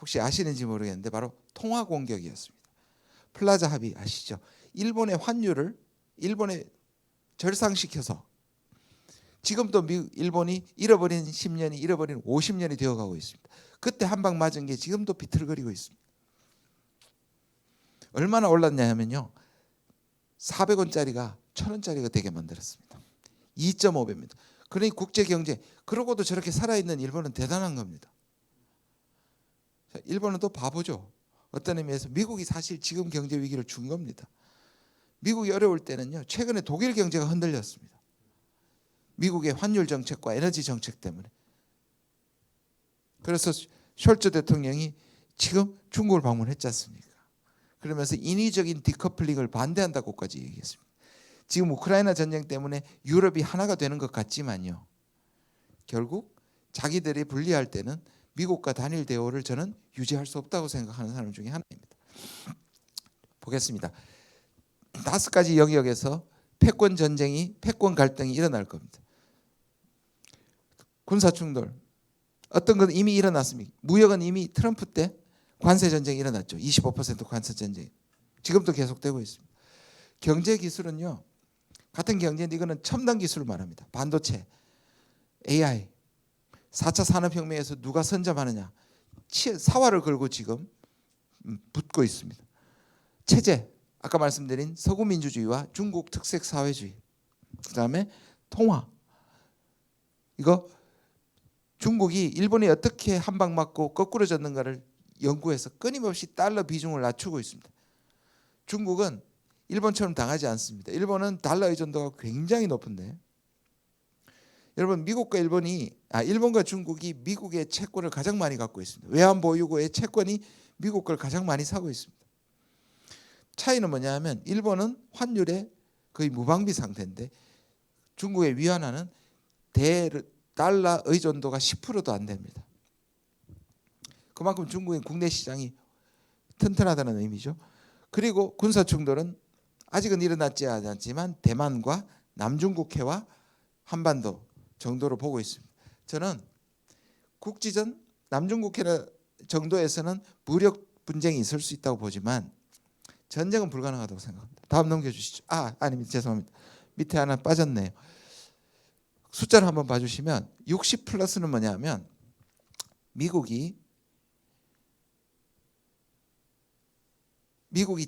혹시 아시는지 모르겠는데 바로 통화 공격이었습니다. 플라자 합의 아시죠? 일본의 환율을 일본에 절상시켜서 지금도 일본이 잃어버린 10년이 잃어버린 50년이 되어가고 있습니다. 그때 한 방 맞은 게 지금도 비틀거리고 있습니다. 얼마나 올랐냐면요 400원짜리가 1000원짜리가 되게 만들었습니다. 2.5배입니다. 그러니 국제경제 그러고도 저렇게 살아있는 일본은 대단한 겁니다. 일본은 또 바보죠. 어떤 의미에서 미국이 사실 지금 경제 위기를 준 겁니다. 미국이 어려울 때는요 최근에 독일 경제가 흔들렸습니다. 미국의 환율 정책과 에너지 정책 때문에. 그래서 숄츠 대통령이 지금 중국을 방문했지 않습니까? 그러면서 인위적인 디커플링을 반대한다고까지 얘기했습니다. 지금 우크라이나 전쟁 때문에 유럽이 하나가 되는 것 같지만요. 결국 자기들이 분리할 때는 미국과 단일 대우를 저는 유지할 수 없다고 생각하는 사람 중에 하나입니다. 보겠습니다. 5가지 영역에서 패권 갈등이 일어날 겁니다. 군사 충돌 어떤 건 이미 일어났습니다. 무역은 이미 트럼프 때 관세 전쟁이 일어났죠. 25% 관세 전쟁. 지금도 계속되고 있습니다. 경제 기술은요. 같은 경제인데 이거는 첨단 기술을 말합니다. 반도체, AI, 4차 산업혁명에서 누가 선점하느냐. 사활을 걸고 지금 붙고 있습니다. 체제, 아까 말씀드린 서구민주주의와 중국 특색 사회주의, 그다음에 통화. 이거 중국이 일본이 어떻게 한 방 맞고 거꾸로 졌는가를 연구해서 끊임없이 달러 비중을 낮추고 있습니다. 중국은 일본처럼 당하지 않습니다. 일본은 달러 의존도가 굉장히 높은데 여러분 일본과 중국이 미국의 채권을 가장 많이 갖고 있습니다. 외환보유고의 채권이 미국 걸 가장 많이 사고 있습니다. 차이는 뭐냐면 일본은 환율의 거의 무방비 상태인데 중국의 위안화는 달러 의존도가 10%도 안 됩니다. 그만큼 중국의 국내 시장이 튼튼하다는 의미죠. 그리고 군사 충돌은 아직은 일어났지 않았지만 대만과 남중국해와 한반도 정도로 보고 있습니다. 저는 국지전 남중국해 정도에서는 무력 분쟁이 있을 수 있다고 보지만 전쟁은 불가능하다고 생각합니다. 다음 넘겨주시죠. 아닙니다. 죄송합니다. 밑에 하나 빠졌네요. 숫자를 한번 봐주시면 60 플러스는 뭐냐면 미국이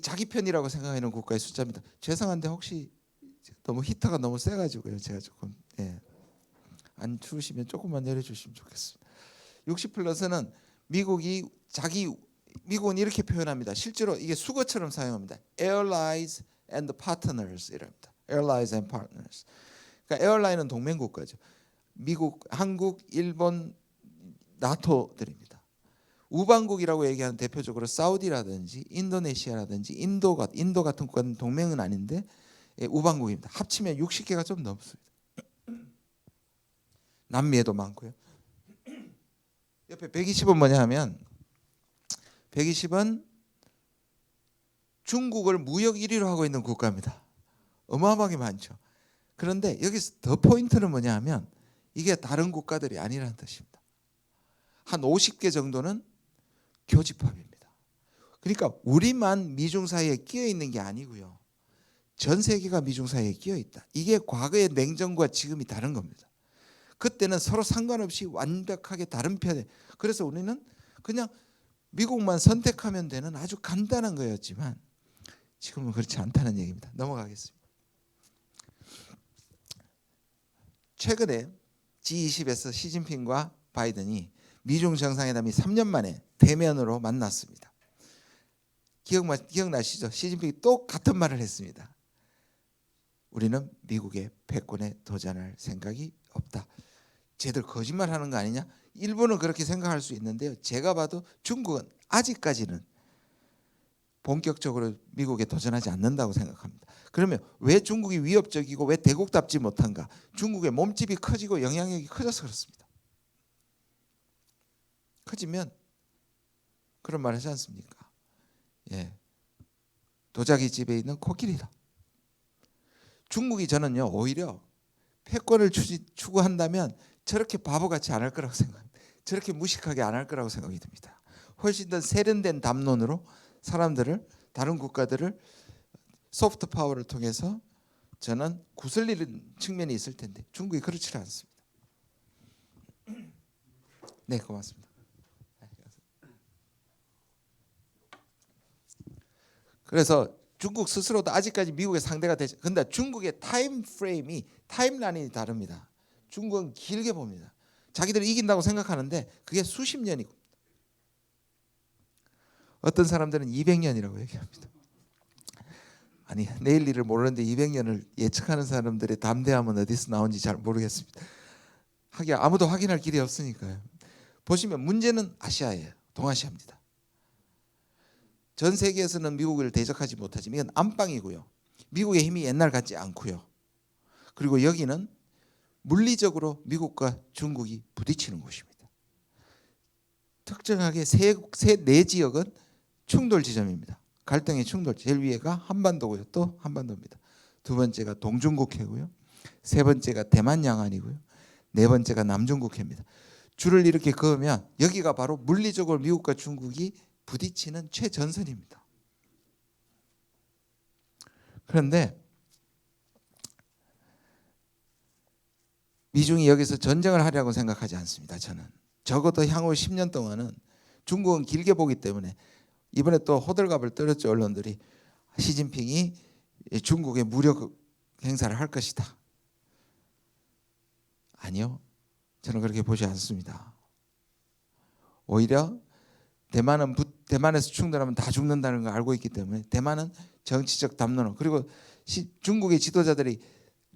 자기 편이라고 생각하는 국가의 숫자입니다. 죄송한데 혹시 너무 히터가 너무 세가지고요. 제가 조금 안 추우시면 조금만 내려주시면 좋겠습니다. 60 플러스는 미국은 이렇게 표현합니다. 실제로 이게 수거처럼 사용합니다. Allies and Partners 이랍니다. Allies and Partners. 그러니까 에어라인은 동맹국가죠. 미국, 한국, 일본, 나토들입니다. 우방국이라고 얘기하는 대표적으로 사우디라든지 인도네시아라든지 인도 같은 국가는 동맹은 아닌데 우방국입니다. 합치면 60개가 좀 넘습니다. 남미에도 많고요. 옆에 120은 뭐냐 하면 120은 중국을 무역 1위로 하고 있는 국가입니다. 어마어마하게 많죠. 그런데 여기서 더 포인트는 뭐냐 하면 이게 다른 국가들이 아니라는 뜻입니다. 한 50개 정도는 교집합입니다. 그러니까 우리만 미중 사이에 끼어 있는 게 아니고요. 전 세계가 미중 사이에 끼어 있다. 이게 과거의 냉전과 지금이 다른 겁니다. 그때는 서로 상관없이 완벽하게 다른 편에, 그래서 우리는 그냥 미국만 선택하면 되는 아주 간단한 거였지만 지금은 그렇지 않다는 얘기입니다. 넘어가겠습니다. 최근에 G20에서 시진핑과 바이든이 미중 정상회담이 3년 만에 대면으로 만났습니다. 기억나시죠? 시진핑이 똑같은 말을 했습니다. 우리는 미국의 패권에 도전할 생각이 없다. 쟤들 거짓말하는 거 아니냐? 일본은 그렇게 생각할 수 있는데요. 제가 봐도 중국은 아직까지는 본격적으로 미국에 도전하지 않는다고 생각합니다. 그러면 왜 중국이 위협적이고 왜 대국답지 못한가? 중국의 몸집이 커지고 영향력이 커져서 그렇습니다. 커지면 그런 말 하지 않습니까? 도자기 집에 있는 코끼리다. 중국이 저는요 오히려 패권을 추구한다면 저렇게 바보같이 안 할 거라고 생각합니다. 저렇게 무식하게 안 할 거라고 생각이 듭니다. 훨씬 더 세련된 담론으로 사람들을, 다른 국가들을 소프트 파워를 통해서 저는 구슬리는 측면이 있을 텐데 중국이 그렇지 않습니다. 네, 고맙습니다. 그래서 중국 스스로도 아직까지 미국의 상대가 되죠. 근데 중국의 타임라인이 다릅니다. 중국은 길게 봅니다. 자기들이 이긴다고 생각하는데 그게 수십 년이고 어떤 사람들은 200년이라고 얘기합니다. 아니, 내일 일을 모르는데 200년을 예측하는 사람들의 담대함은 어디서 나온지 잘 모르겠습니다. 아무도 확인할 길이 없으니까요. 보시면 문제는 아시아예요. 동아시아입니다. 전 세계에서는 미국을 대적하지 못하지만 이건 안방이고요. 미국의 힘이 옛날 같지 않고요. 그리고 여기는 물리적으로 미국과 중국이 부딪히는 곳입니다. 특정하게 네 지역은 충돌 지점입니다. 갈등의 충돌. 제일 위에가 한반도고요. 또 한반도입니다. 두 번째가 동중국해고요. 세 번째가 대만 양안이고요. 네 번째가 남중국해입니다. 줄을 이렇게 그으면 여기가 바로 물리적으로 미국과 중국이 부딪히는 최전선입니다. 그런데 미중이 여기서 전쟁을 하려고 생각하지 않습니다. 저는 적어도 향후 10년 동안은 중국은 길게 보기 때문에 이번에 또 호들갑을 떨었죠. 언론들이 시진핑이 중국에 무력 행사를 할 것이다. 아니요, 저는 그렇게 보지 않습니다. 오히려 대만에서 충돌하면 다 죽는다는 걸 알고 있기 때문에 대만은 정치적 담론을, 그리고 중국의 지도자들이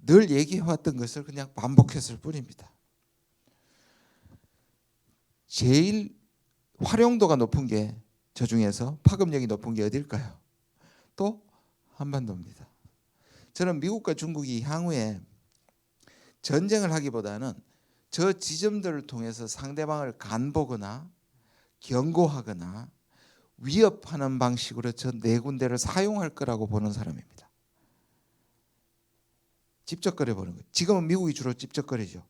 늘 얘기해왔던 것을 그냥 반복했을 뿐입니다. 제일 활용도가 높은 게, 저 중에서 파급력이 높은 게 어딜까요? 또 한반도입니다. 저는 미국과 중국이 향후에 전쟁을 하기보다는 저 지점들을 통해서 상대방을 간보거나 경고하거나 위협하는 방식으로 저 네 군데를 사용할 거라고 보는 사람입니다. 집적거려 보는 거예요. 지금은 미국이 주로 집적거리죠.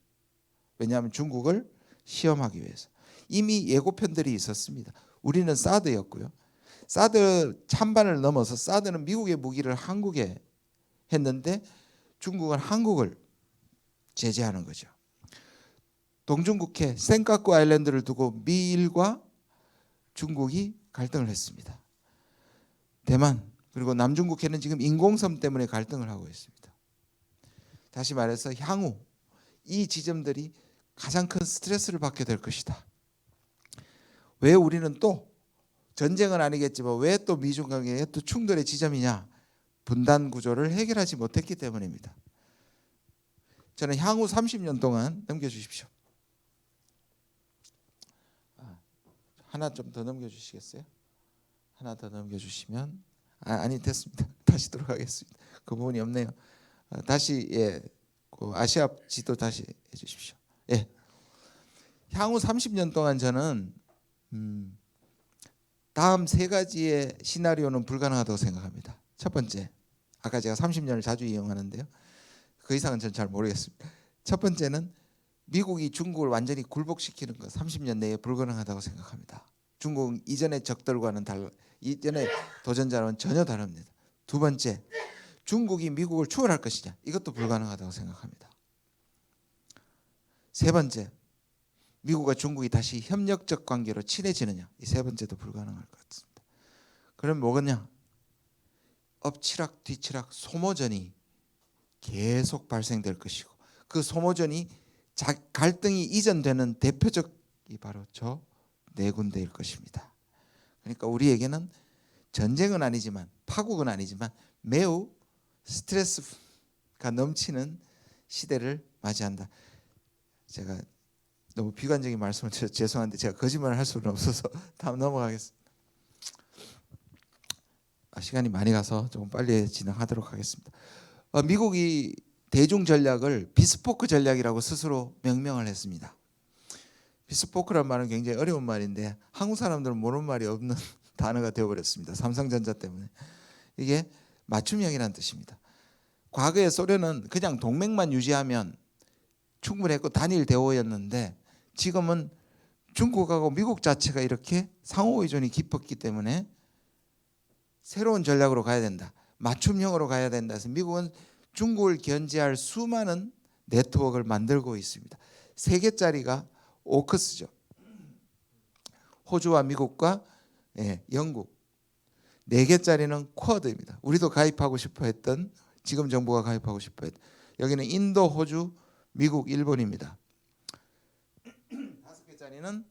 왜냐하면 중국을 시험하기 위해서. 이미 예고편들이 있었습니다. 우리는 사드였고요. 사드 찬반을 넘어서 사드는 미국의 무기를 한국에 했는데 중국은 한국을 제재하는 거죠. 동중국해 센카쿠 아일랜드를 두고 미일과 중국이 갈등을 했습니다. 대만 그리고 남중국해는 지금 인공섬 때문에 갈등을 하고 있습니다. 다시 말해서 향후 이 지점들이 가장 큰 스트레스를 받게 될 것이다. 왜 우리는 또 전쟁은 아니겠지만 왜 또 미중 관계에 또 충돌의 지점이냐? 분단 구조를 해결하지 못했기 때문입니다. 저는 향후 30년 동안 넘겨주십시오. 하나 좀 더 넘겨주시겠어요? 하나 더 넘겨주시면 아니 됐습니다. 다시 들어가겠습니다. 그 부분이 없네요. 다시 그 아시아 지도 다시 해주십시오. 예. 향후 30년 동안 저는 다음 세 가지의 시나리오는 불가능하다고 생각합니다. 첫 번째, 아까 제가 30년을 자주 이용하는데요. 그 이상은 저는 잘 모르겠습니다. 첫 번째는 미국이 중국을 완전히 굴복시키는 것 30년 내에 불가능하다고 생각합니다. 중국은 이전의 적들과는 달라, 이전의 도전자와는 전혀 다릅니다. 두 번째, 중국이 미국을 추월할 것이냐, 이것도 불가능하다고 생각합니다. 세 번째, 미국과 중국이 다시 협력적 관계로 친해지느냐, 이 세 번째도 불가능할 것 같습니다. 그럼 뭐겠냐? 엎치락 뒤치락 소모전이 계속 발생될 것이고, 그 소모전이 갈등이 이전되는 대표적이 바로 저 네 군데일 것입니다. 그러니까 우리에게는 전쟁은 아니지만 파국은 아니지만 매우 스트레스가 넘치는 시대를 맞이한다. 제가 너무 비관적인 말씀을 드려서 죄송한데 제가 거짓말을 할 수는 없어서 다음 넘어가겠습니다. 시간이 많이 가서 조금 빨리 진행하도록 하겠습니다. 미국이 대중 전략을 비스포크 전략이라고 스스로 명명을 했습니다. 비스포크란 말은 굉장히 어려운 말인데 한국 사람들은 모르는 말이 없는 단어가 되어버렸습니다. 삼성전자 때문에. 이게 맞춤형이라는 뜻입니다. 과거에 소련은 그냥 동맹만 유지하면 충분했고 단일 대오였는데 지금은 중국하고 미국 자체가 이렇게 상호 의존이 깊었기 때문에 새로운 전략으로 가야 된다. 맞춤형으로 가야 된다 해서 미국은 중국을 견제할 수많은 네트워크를 만들고 있습니다. 3개짜리가 오크스죠. 호주와 미국과 영국. 4개짜리는 쿼드입니다. 우리도 가입하고 싶어 했던, 지금 정부가 가입하고 싶어 했던. 여기는 인도, 호주, 미국, 일본입니다. 5개짜리는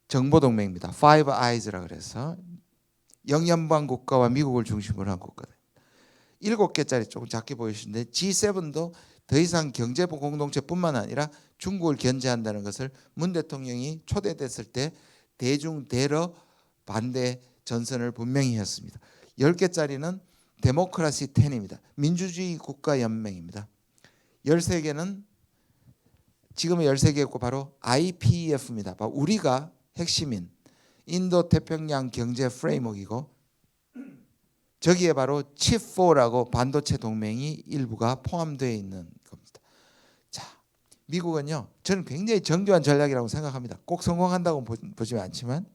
정보동맹입니다. Five Eyes라 그래서 영연방 국가와 미국을 중심으로 한 국가들. 7개짜리 조금 작게 보이시는데 G7도 더 이상 경제 공동체뿐만 아니라 중국을 견제한다는 것을 문 대통령이 초대됐을 때 대중 대러 반대 전선을 분명히 했습니다. 10개짜리는 데모크라시 10입니다. 민주주의 국가연맹입니다. 13개는 지금의 13개고 바로 IPEF입니다. 우리가 핵심인 인도 태평양 경제 프레임워크이고 저기에 바로 칩4라고 반도체 동맹이 일부가 포함되어 있는 겁니다. 자, 미국은요, 저는 굉장히 정교한 전략이라고 생각합니다. 꼭 성공한다고 보지는 않지만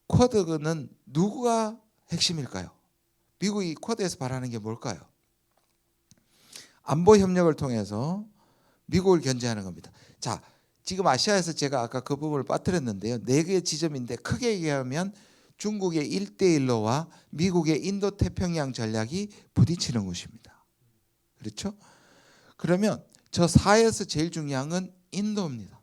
쿼드는 누구가 핵심일까요? 미국이 쿼드에서 바라는 게 뭘까요? 안보 협력을 통해서 미국을 견제하는 겁니다. 자, 지금 아시아에서 제가 아까 그 부분을 빠뜨렸는데요. 4개의 지점인데 크게 얘기하면 중국의 1대1로와 미국의 인도태평양 전략이 부딪히는 곳입니다. 그렇죠? 그러면 저 4에서 제일 중요한 건 인도입니다.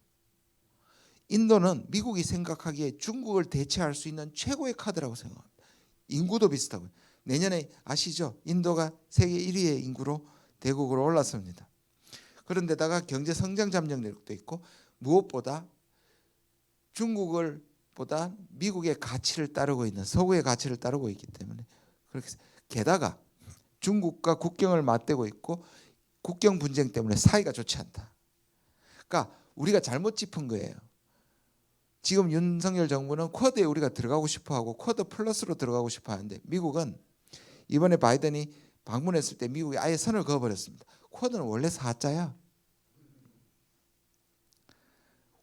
인도는 미국이 생각하기에 중국을 대체할 수 있는 최고의 카드라고 생각합니다. 인구도 비슷하고요. 내년에 아시죠? 인도가 세계 1위의 인구로 대국으로 올랐습니다. 그런데다가 경제 성장 잠정력도 있고 무엇보다 중국을 보다 미국의 가치를 따르고 있는 서구의 가치를 따르고 있기 때문에 그렇게 게다가 중국과 국경을 맞대고 있고 국경 분쟁 때문에 사이가 좋지 않다. 그러니까 우리가 잘못 짚은 거예요. 지금 윤석열 정부는 쿼드에 우리가 들어가고 싶어하고 쿼드 플러스로 들어가고 싶어하는데 미국은 이번에 바이든이 방문했을 때 미국이 아예 선을 그어버렸습니다. 쿼드는 원래 4자야.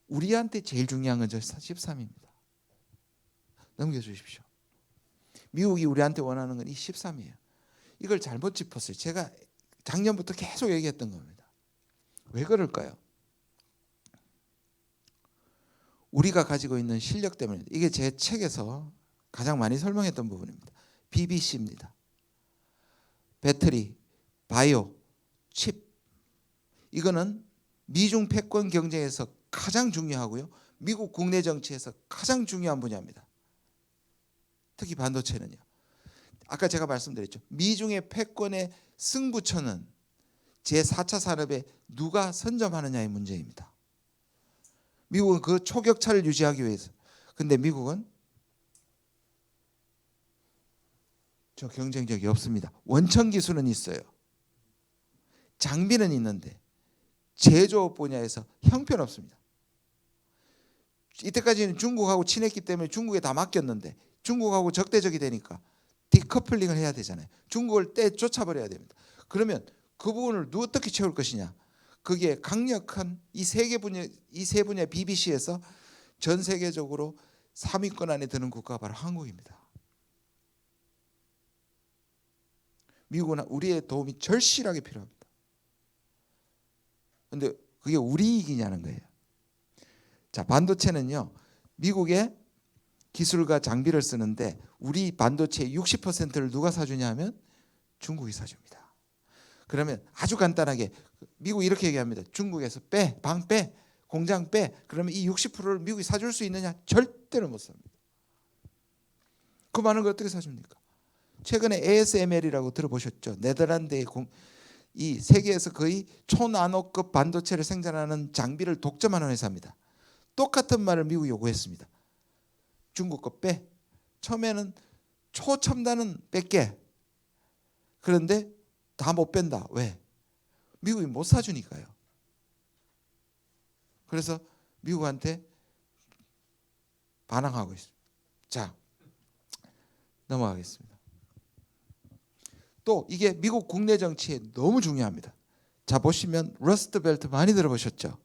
우리한테 제일 중요한 건 저 13입니다. 넘겨주십시오. 미국이 우리한테 원하는 건 이 13이에요. 이걸 잘못 짚었어요. 제가 작년부터 계속 얘기했던 겁니다. 왜 그럴까요? 우리가 가지고 있는 실력 때문에 이게 제 책에서 가장 많이 설명했던 부분입니다. BBC입니다. 배터리, 바이오, 칩. 이거는 미중 패권 경쟁에서 가장 중요하고요. 미국 국내 정치에서 가장 중요한 분야입니다. 특히 반도체는요. 아까 제가 말씀드렸죠. 미중의 패권의 승부처는 제4차 산업에 누가 선점하느냐의 문제입니다. 미국은 그 초격차를 유지하기 위해서. 근데 미국은 저 경쟁력이 없습니다. 원천 기술은 있어요. 장비는 있는데 제조업 분야에서 형편없습니다. 이때까지는 중국하고 친했기 때문에 중국에 다 맡겼는데 중국하고 적대적이 되니까 디커플링을 해야 되잖아요. 중국을 떼쫓아버려야 됩니다. 그러면 그 부분을 어떻게 채울 것이냐. 그게 강력한 이 세 분야 BBC에서 전 세계적으로 3위권 안에 드는 국가가 바로 한국입니다. 미국은 우리의 도움이 절실하게 필요합니다. 그런데 그게 우리 이익이냐는 거예요. 자, 반도체는요. 미국의 기술과 장비를 쓰는데 우리 반도체의 60%를 누가 사주냐 하면 중국이 사줍니다. 그러면 아주 간단하게 미국이 이렇게 얘기합니다. 중국에서 빼, 방 빼, 공장 빼. 그러면 이 60%를 미국이 사줄 수 있느냐? 절대로 못 삽니다. 그 많은 걸 어떻게 사줍니까? 최근에 ASML이라고 들어보셨죠? 네덜란드의 이 세계에서 거의 초나노급 반도체를 생산하는 장비를 독점하는 회사입니다. 똑같은 말을 미국이 요구했습니다. 중국 거 빼. 처음에는 초첨단은 뺄게. 그런데 다 못 뺀다. 왜? 미국이 못 사주니까요. 그래서 미국한테 반항하고 있습니다. 자, 넘어가겠습니다. 또 이게 미국 국내 정치에 너무 중요합니다. 자, 보시면 러스트 벨트 많이 들어보셨죠?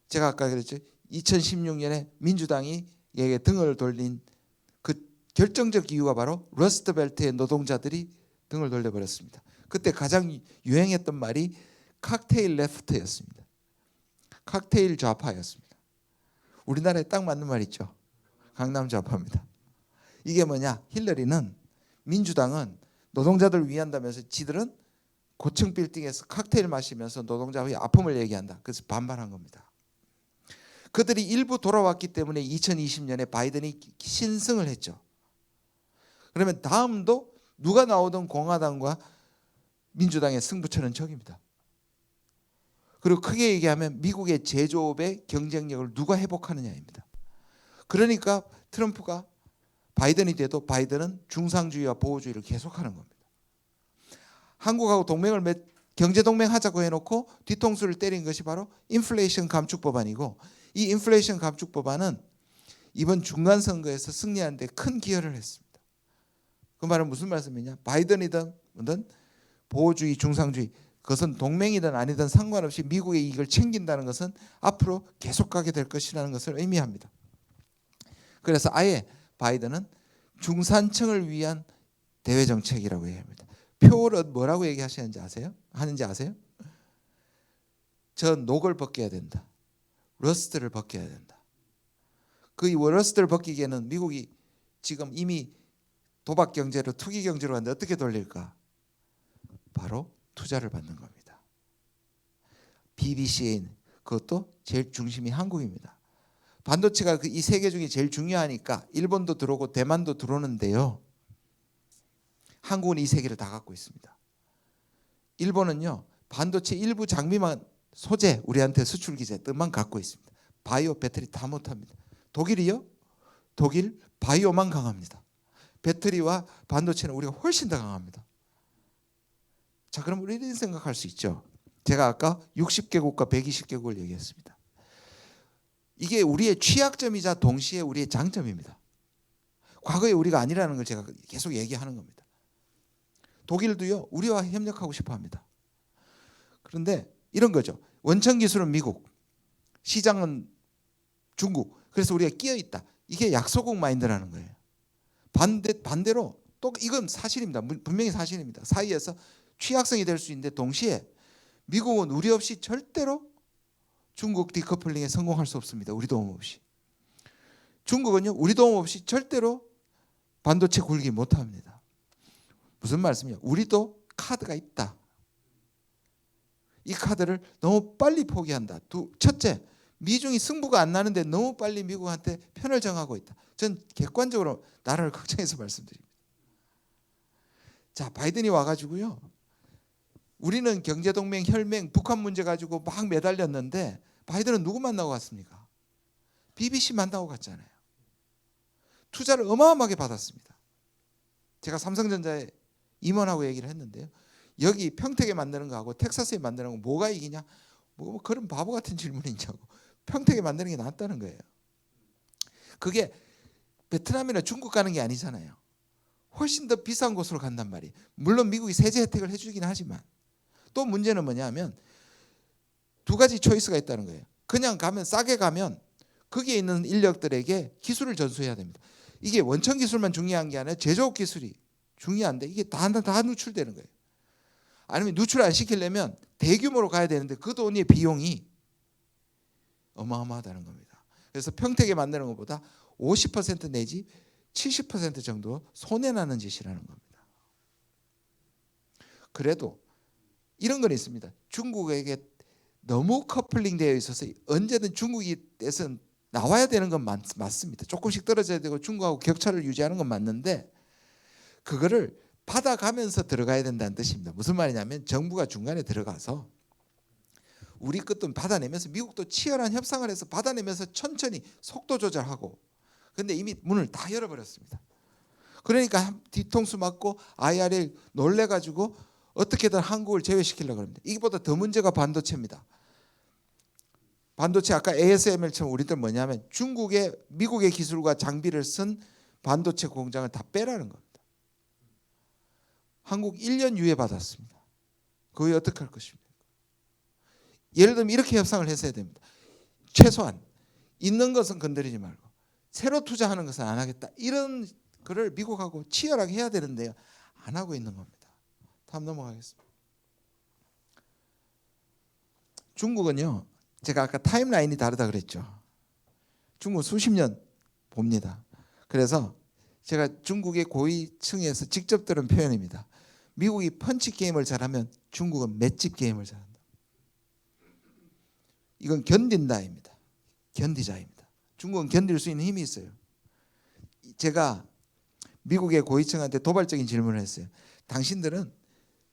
제가 아까 그랬죠. 2016년에 민주당이 얘에 등을 돌린 그 결정적 이유가 바로 러스트 벨트의 노동자들이 등을 돌려버렸습니다. 그때 가장 유행했던 말이 칵테일 레프트였습니다. 칵테일 좌파였습니다. 우리나라에 딱 맞는 말 있죠. 강남 좌파입니다. 이게 뭐냐? 힐러리는 민주당은 노동자들을 위한다면서 지들은 고층 빌딩에서 칵테일 마시면서 노동자의 아픔을 얘기한다. 그래서 반발한 겁니다. 그들이 일부 돌아왔기 때문에 2020년에 바이든이 신승을 했죠. 그러면 다음도 누가 나오든 공화당과 민주당의 승부처는 적입니다. 그리고 크게 얘기하면 미국의 제조업의 경쟁력을 누가 회복하느냐입니다. 그러니까 트럼프가 바이든이 돼도 바이든은 중상주의와 보호주의를 계속하는 겁니다. 한국하고 경제 동맹 하자고 해놓고 뒤통수를 때린 것이 바로 인플레이션 감축 법안이고, 이 인플레이션 감축 법안은 이번 중간 선거에서 승리하는 데 큰 기여를 했습니다. 그 말은 무슨 말씀이냐? 바이든이든 보호주의, 중상주의 그것은 동맹이든 아니든 상관없이 미국의 이익을 챙긴다는 것은 앞으로 계속 가게 될 것이라는 것을 의미합니다. 그래서 아예 바이든은 중산층을 위한 대외 정책이라고 얘기합니다. 표를 뭐라고 얘기하시는지 아세요? 저 녹을 벗겨야 된다. 러스트를 벗겨야 된다. 그 러스트를 벗기기에는 미국이 지금 이미 도박 경제로 투기 경제로 갔는데 어떻게 돌릴까? 바로 투자를 받는 겁니다. BBC에 그것도 제일 중심이 한국입니다. 반도체가 이 세 개 중에 제일 중요하니까 일본도 들어오고 대만도 들어오는데요. 한국은 이 세 개를 다 갖고 있습니다. 일본은요, 반도체 일부 장비만 소재 우리한테 수출 기재만 갖고 있습니다. 바이오 배터리 다 못합니다. 독일이요? 독일 바이오만 강합니다. 배터리와 반도체는 우리가 훨씬 더 강합니다. 자, 그럼 우리는 생각할 수 있죠. 제가 아까 60개국과 120개국을 얘기했습니다. 이게 우리의 취약점이자 동시에 우리의 장점입니다. 과거에 우리가 아니라는 걸 제가 계속 얘기하는 겁니다. 독일도요, 우리와 협력하고 싶어 합니다. 그런데 이런 거죠. 원천 기술은 미국, 시장은 중국. 그래서 우리가 끼어 있다. 이게 약소국 마인드라는 거예요. 반대로 또 이건 사실입니다. 분명히 사실입니다. 사이에서 취약성이 될 수 있는데 동시에 미국은 우리 없이 절대로 중국 디커플링에 성공할 수 없습니다. 우리 도움 없이. 중국은요, 우리 도움 없이 절대로 반도체 굴기 못합니다. 무슨 말씀이요? 우리도 카드가 있다. 이 카드를 너무 빨리 포기한다. 첫째, 미중이 승부가 안 나는데 너무 빨리 미국한테 편을 정하고 있다. 전 객관적으로 나라를 걱정해서 말씀드립니다. 자, 바이든이 와가지고요, 우리는 경제동맹, 혈맹, 북한 문제 가지고 막 매달렸는데 바이든은 누구 만나고 갔습니까? BBC 만나고 갔잖아요. 투자를 어마어마하게 받았습니다. 제가 삼성전자에 임원하고 얘기를 했는데요. 여기 평택에 만드는 거하고 텍사스에 만드는 거 뭐가 이기냐? 뭐 그런 바보 같은 질문이냐고. 평택에 만드는 게 낫다는 거예요. 그게 베트남이나 중국 가는 게 아니잖아요. 훨씬 더 비싼 곳으로 간단 말이에요. 물론 미국이 세제 혜택을 해주긴 하지만 또 문제는 뭐냐면 두 가지 초이스가 있다는 거예요. 그냥 가면 싸게 가면 거기에 있는 인력들에게 기술을 전수해야 됩니다. 이게 원천 기술만 중요한 게 아니라 제조업 기술이 중요한데 이게 다 누출되는 거예요. 아니면 누출 안 시키려면 대규모로 가야 되는데 그 돈의 비용이 어마어마하다는 겁니다. 그래서 평택에 만드는 것보다 50% 내지 70% 정도 손해나는 짓이라는 겁니다. 그래도 이런 건 있습니다. 중국에게 너무 커플링 되어 있어서 언제든 중국에서 나와야 되는 건 맞습니다. 조금씩 떨어져야 되고 중국하고 격차를 유지하는 건 맞는데 그거를 받아가면서 들어가야 된다는 뜻입니다. 무슨 말이냐면 정부가 중간에 들어가서 우리 것도 받아내면서 미국도 치열한 협상을 해서 받아내면서 천천히 속도 조절하고 근데 이미 문을 다 열어버렸습니다. 그러니까 뒤통수 맞고 IRA 놀래가지고 어떻게든 한국을 제외시키려고 합니다. 이보다 더 문제가 반도체입니다. 반도체 아까 ASML처럼 우리들 뭐냐면 중국의 미국의 기술과 장비를 쓴 반도체 공장을 다 빼라는 겁니다. 한국 1년 유예 받았습니다. 그거 어떻게 할 것입니까? 예를 들면 이렇게 협상을 했어야 됩니다. 최소한 있는 것은 건드리지 말고 새로 투자하는 것은 안 하겠다. 이런 거를 미국하고 치열하게 해야 되는데요. 안 하고 있는 겁니다. 다음 넘어가겠습니다. 중국은요. 제가 아까 타임라인이 다르다 그랬죠. 중국은 수십 년 봅니다. 그래서 제가 중국의 고위층에서 직접 들은 표현입니다. 미국이 펀치 게임을 잘하면 중국은 맷집 게임을 잘한다. 이건 견딘다입니다. 견디자입니다. 중국은 견딜 수 있는 힘이 있어요. 제가 미국의 고위층한테 도발적인 질문을 했어요. 당신들은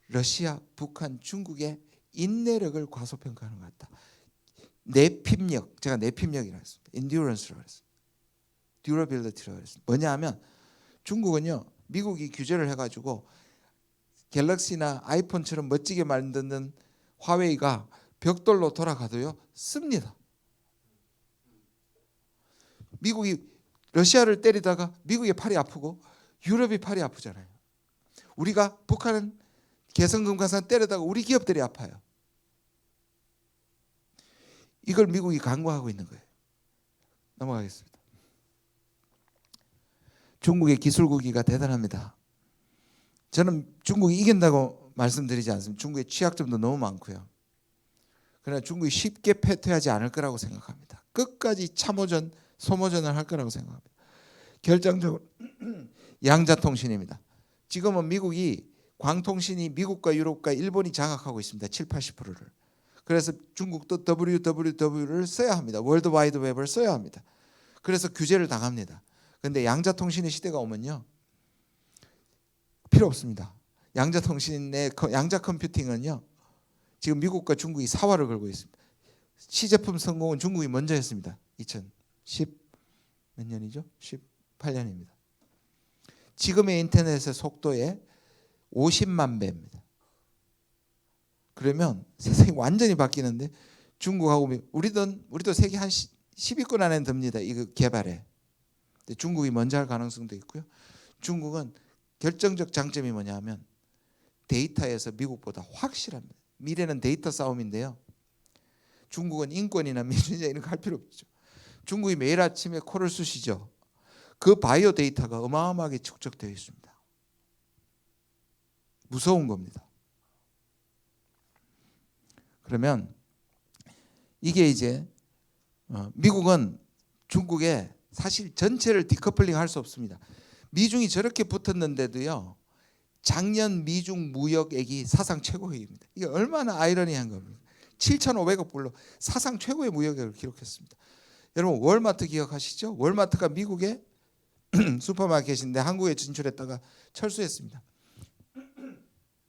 러시아, 북한, 중국의 인내력을 과소평가하는 것 같다. 내핍력, 제가 내핍력이라고 했습니다. endurance라고 했습니다. durability라고 했습니다. 뭐냐 하면 중국은요. 미국이 규제를 해가지고 갤럭시나 아이폰처럼 멋지게 만드는 화웨이가 벽돌로 돌아가도요. 씁니다. 미국이 러시아를 때리다가 미국의 팔이 아프고 유럽이 팔이 아프잖아요. 우리가 북한은 개성 금강산 때리다가 우리 기업들이 아파요. 이걸 미국이 강구하고 있는 거예요. 넘어가겠습니다. 중국의 기술국기가 대단합니다. 저는 중국이 이긴다고 말씀드리지 않습니다. 중국의 취약점도 너무 많고요. 그러나 중국이 쉽게 패퇴하지 않을 거라고 생각합니다. 끝까지 참호전, 소모전을 할 거라고 생각합니다. 결정적으로 양자통신입니다. 지금은 미국이 광통신이 미국과 유럽과 일본이 장악하고 있습니다. 7, 80%를. 그래서 중국도 WWW를 써야 합니다. 월드 와이드 웹을 써야 합니다. 그래서 규제를 당합니다. 그런데 양자통신의 시대가 오면요, 필요 없습니다. 양자통신의 양자 컴퓨팅은요, 지금 미국과 중국이 사활을 걸고 있습니다. 시제품 성공은 중국이 먼저 했습니다. 2010 몇 년이죠? 18년입니다. 지금의 인터넷의 속도의 50만 배입니다. 그러면 세상이 완전히 바뀌는데 중국하고 우리도 세계 한 10위권 안에 듭니다. 이거 개발에. 근데 중국이 먼저 할 가능성도 있고요. 중국은 결정적 장점이 뭐냐면 데이터에서 미국보다 확실합니다. 미래는 데이터 싸움인데요. 중국은 인권이나 민주주의 이런 거 할 필요 없죠. 중국이 매일 아침에 코를 쑤시죠. 그 바이오 데이터가 어마어마하게 축적되어 있습니다. 무서운 겁니다. 그러면 이게 이제 미국은 중국에 사실 전체를 디커플링 할 수 없습니다. 미중이 저렇게 붙었는데도요, 작년 미중 무역액이 사상 최고액입니다. 이게 얼마나 아이러니한 겁니까? 7,500억 불로 사상 최고의 무역액을 기록했습니다. 여러분 월마트 기억하시죠? 월마트가 미국의 슈퍼마켓인데 한국에 진출했다가 철수했습니다.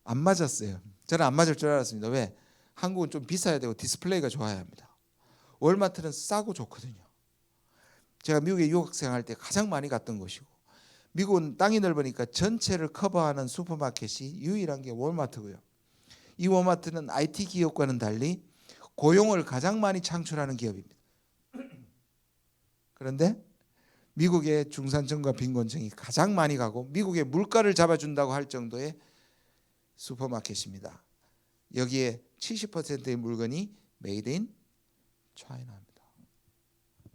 안 맞았어요. 저는 안 맞을 줄 알았습니다. 왜? 한국은 좀 비싸야 되고 디스플레이가 좋아야 합니다. 월마트는 싸고 좋거든요. 제가 미국에 유학생 할 때 가장 많이 갔던 곳이고, 미국은 땅이 넓으니까 전체를 커버하는 슈퍼마켓이 유일한 게 월마트고요. 이 월마트는 IT 기업과는 달리 고용을 가장 많이 창출하는 기업입니다. 그런데 미국의 중산층과 빈곤층이 가장 많이 가고 미국의 물가를 잡아준다고 할 정도의 슈퍼마켓입니다. 여기에 70%의 물건이 메이드 인 차이나입니다.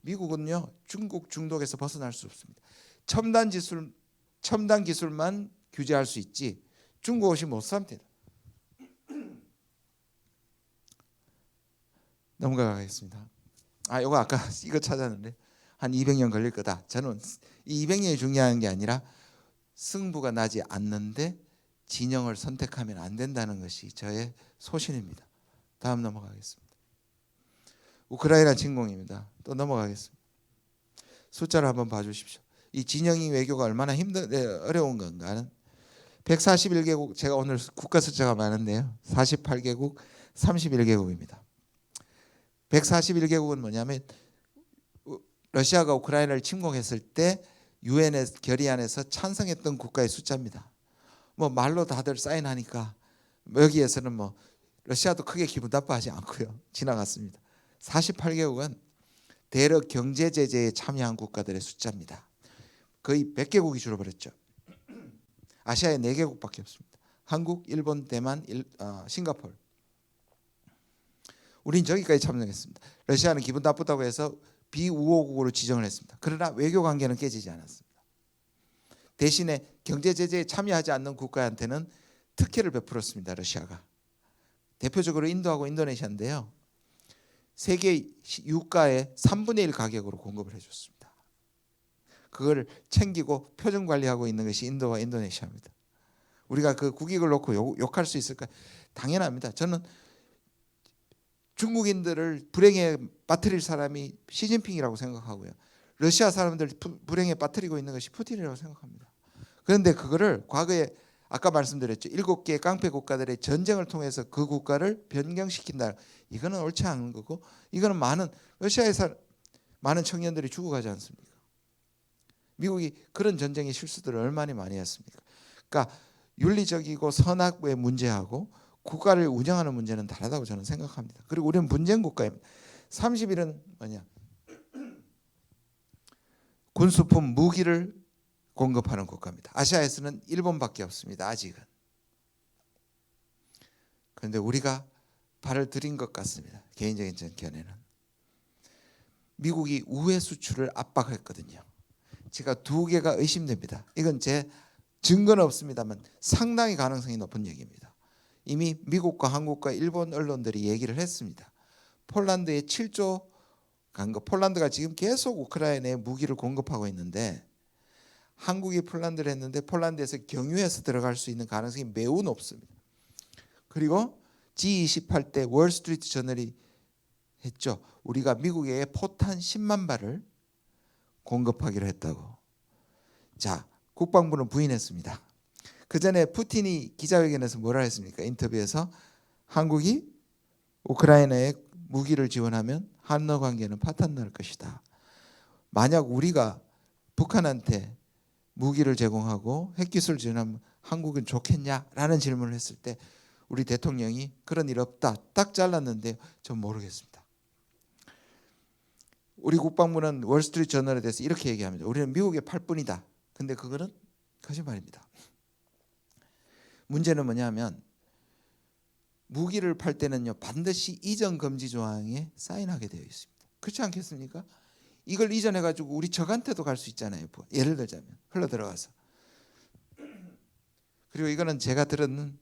미국은요, 중국 중독에서 벗어날 수 없습니다. 첨단 기술만 규제할 수 있지 중국 옷이 못 삽니다. 넘어가겠습니다. 이거 아까 이거 찾았는데 한 200년 걸릴 거다. 저는 이 200년이 중요한 게 아니라 승부가 나지 않는데 진영을 선택하면 안 된다는 것이 저의 소신입니다. 다음 넘어가겠습니다. 우크라이나 침공입니다. 또 넘어가겠습니다. 숫자를 한번 봐주십시오. 이 진영이 외교가 얼마나 어려운 건가는 141개국, 제가 오늘 국가 숫자가 많은데요, 48개국 31개국입니다. 141개국은 뭐냐면 러시아가 우크라이나를 침공했을 때 유엔의 결의안에서 찬성했던 국가의 숫자입니다. 뭐 말로 다들 사인하니까 여기에서는 뭐 러시아도 크게 기분 나빠하지 않고요, 지나갔습니다. 48개국은 대러 경제 제재에 참여한 국가들의 숫자입니다. 거의 100개국이 줄어버렸죠. 아시아에 4개국밖에 없습니다. 한국, 일본, 대만, 싱가포르. 우린 저기까지 참여했습니다. 러시아는 기분 나쁘다고 해서 비우호국으로 지정을 했습니다. 그러나 외교 관계는 깨지지 않았습니다. 대신에 경제 제재에 참여하지 않는 국가한테는 특혜를 베풀었습니다. 러시아가. 대표적으로 인도하고 인도네시아인데요, 세계 유가의 3분의 1 가격으로 공급을 해줬습니다. 그걸 챙기고 표준 관리하고 있는 것이 인도와 인도네시아입니다. 우리가 그 국익을 놓고 욕할 수 있을까? 당연합니다. 저는 중국인들을 불행에 빠뜨릴 사람이 시진핑이라고 생각하고요, 러시아 사람들 불행에 빠뜨리고 있는 것이 푸틴이라고 생각합니다. 그런데 그거를 과거에 아까 말씀드렸죠, 7개의 깡패 국가들의 전쟁을 통해서 그 국가를 변경시킨다. 이거는 옳지 않은 거고, 이거는 러시아에 많은 청년들이 죽어가지 않습니까? 미국이 그런 전쟁의 실수들을 얼마나 많이 했습니까? 그러니까 윤리적이고 선악의 문제하고 국가를 운영하는 문제는 다르다고 저는 생각합니다. 그리고 우리는 분쟁 국가입니다. 30일은 뭐냐? 군수품 무기를 공급하는 국가입니다. 아시아에서는 일본밖에 없습니다. 아직은. 그런데 우리가 발을 들인 것 같습니다. 개인적인 제 견해는 미국이 우회 수출을 압박했거든요. 제가 두 개가 의심됩니다. 이건 제 증거는 없습니다만 상당히 가능성이 높은 얘기입니다. 이미 미국과 한국과 일본 언론들이 얘기를 했습니다. 폴란드에 7조 간 거. 폴란드가 지금 계속 우크라이나에 무기를 공급하고 있는데 한국이 폴란드를 했는데 폴란드에서 경유해서 들어갈 수 있는 가능성이 매우 높습니다. 그리고 G28 때 월스트리트 저널이 했죠. 우리가 미국에 포탄 10만 발을 공급하기로 했다고. 자, 국방부는 부인했습니다. 그 전에 푸틴이 기자회견에서 뭐라 했습니까? 인터뷰에서 한국이 우크라이나에 무기를 지원하면 한러 관계는 파탄날 것이다. 만약 우리가 북한한테 무기를 제공하고 핵기술 지원하면 한국은 좋겠냐라는 질문을 했을 때 우리 대통령이 그런 일 없다 딱 잘랐는데 전 모르겠습니다. 우리 국방부는 월스트리트 저널에 대해서 이렇게 얘기합니다. 우리는 미국에 팔 뿐이다. 근데 그거는 거짓말입니다. 문제는 뭐냐면 무기를 팔 때는요 반드시 이전 금지 조항에 사인하게 되어 있습니다. 그렇지 않겠습니까? 이걸 이전해 가지고 우리 적한테도 갈 수 있잖아요. 예를 들자면 흘러 들어가서. 그리고 이거는 제가 들은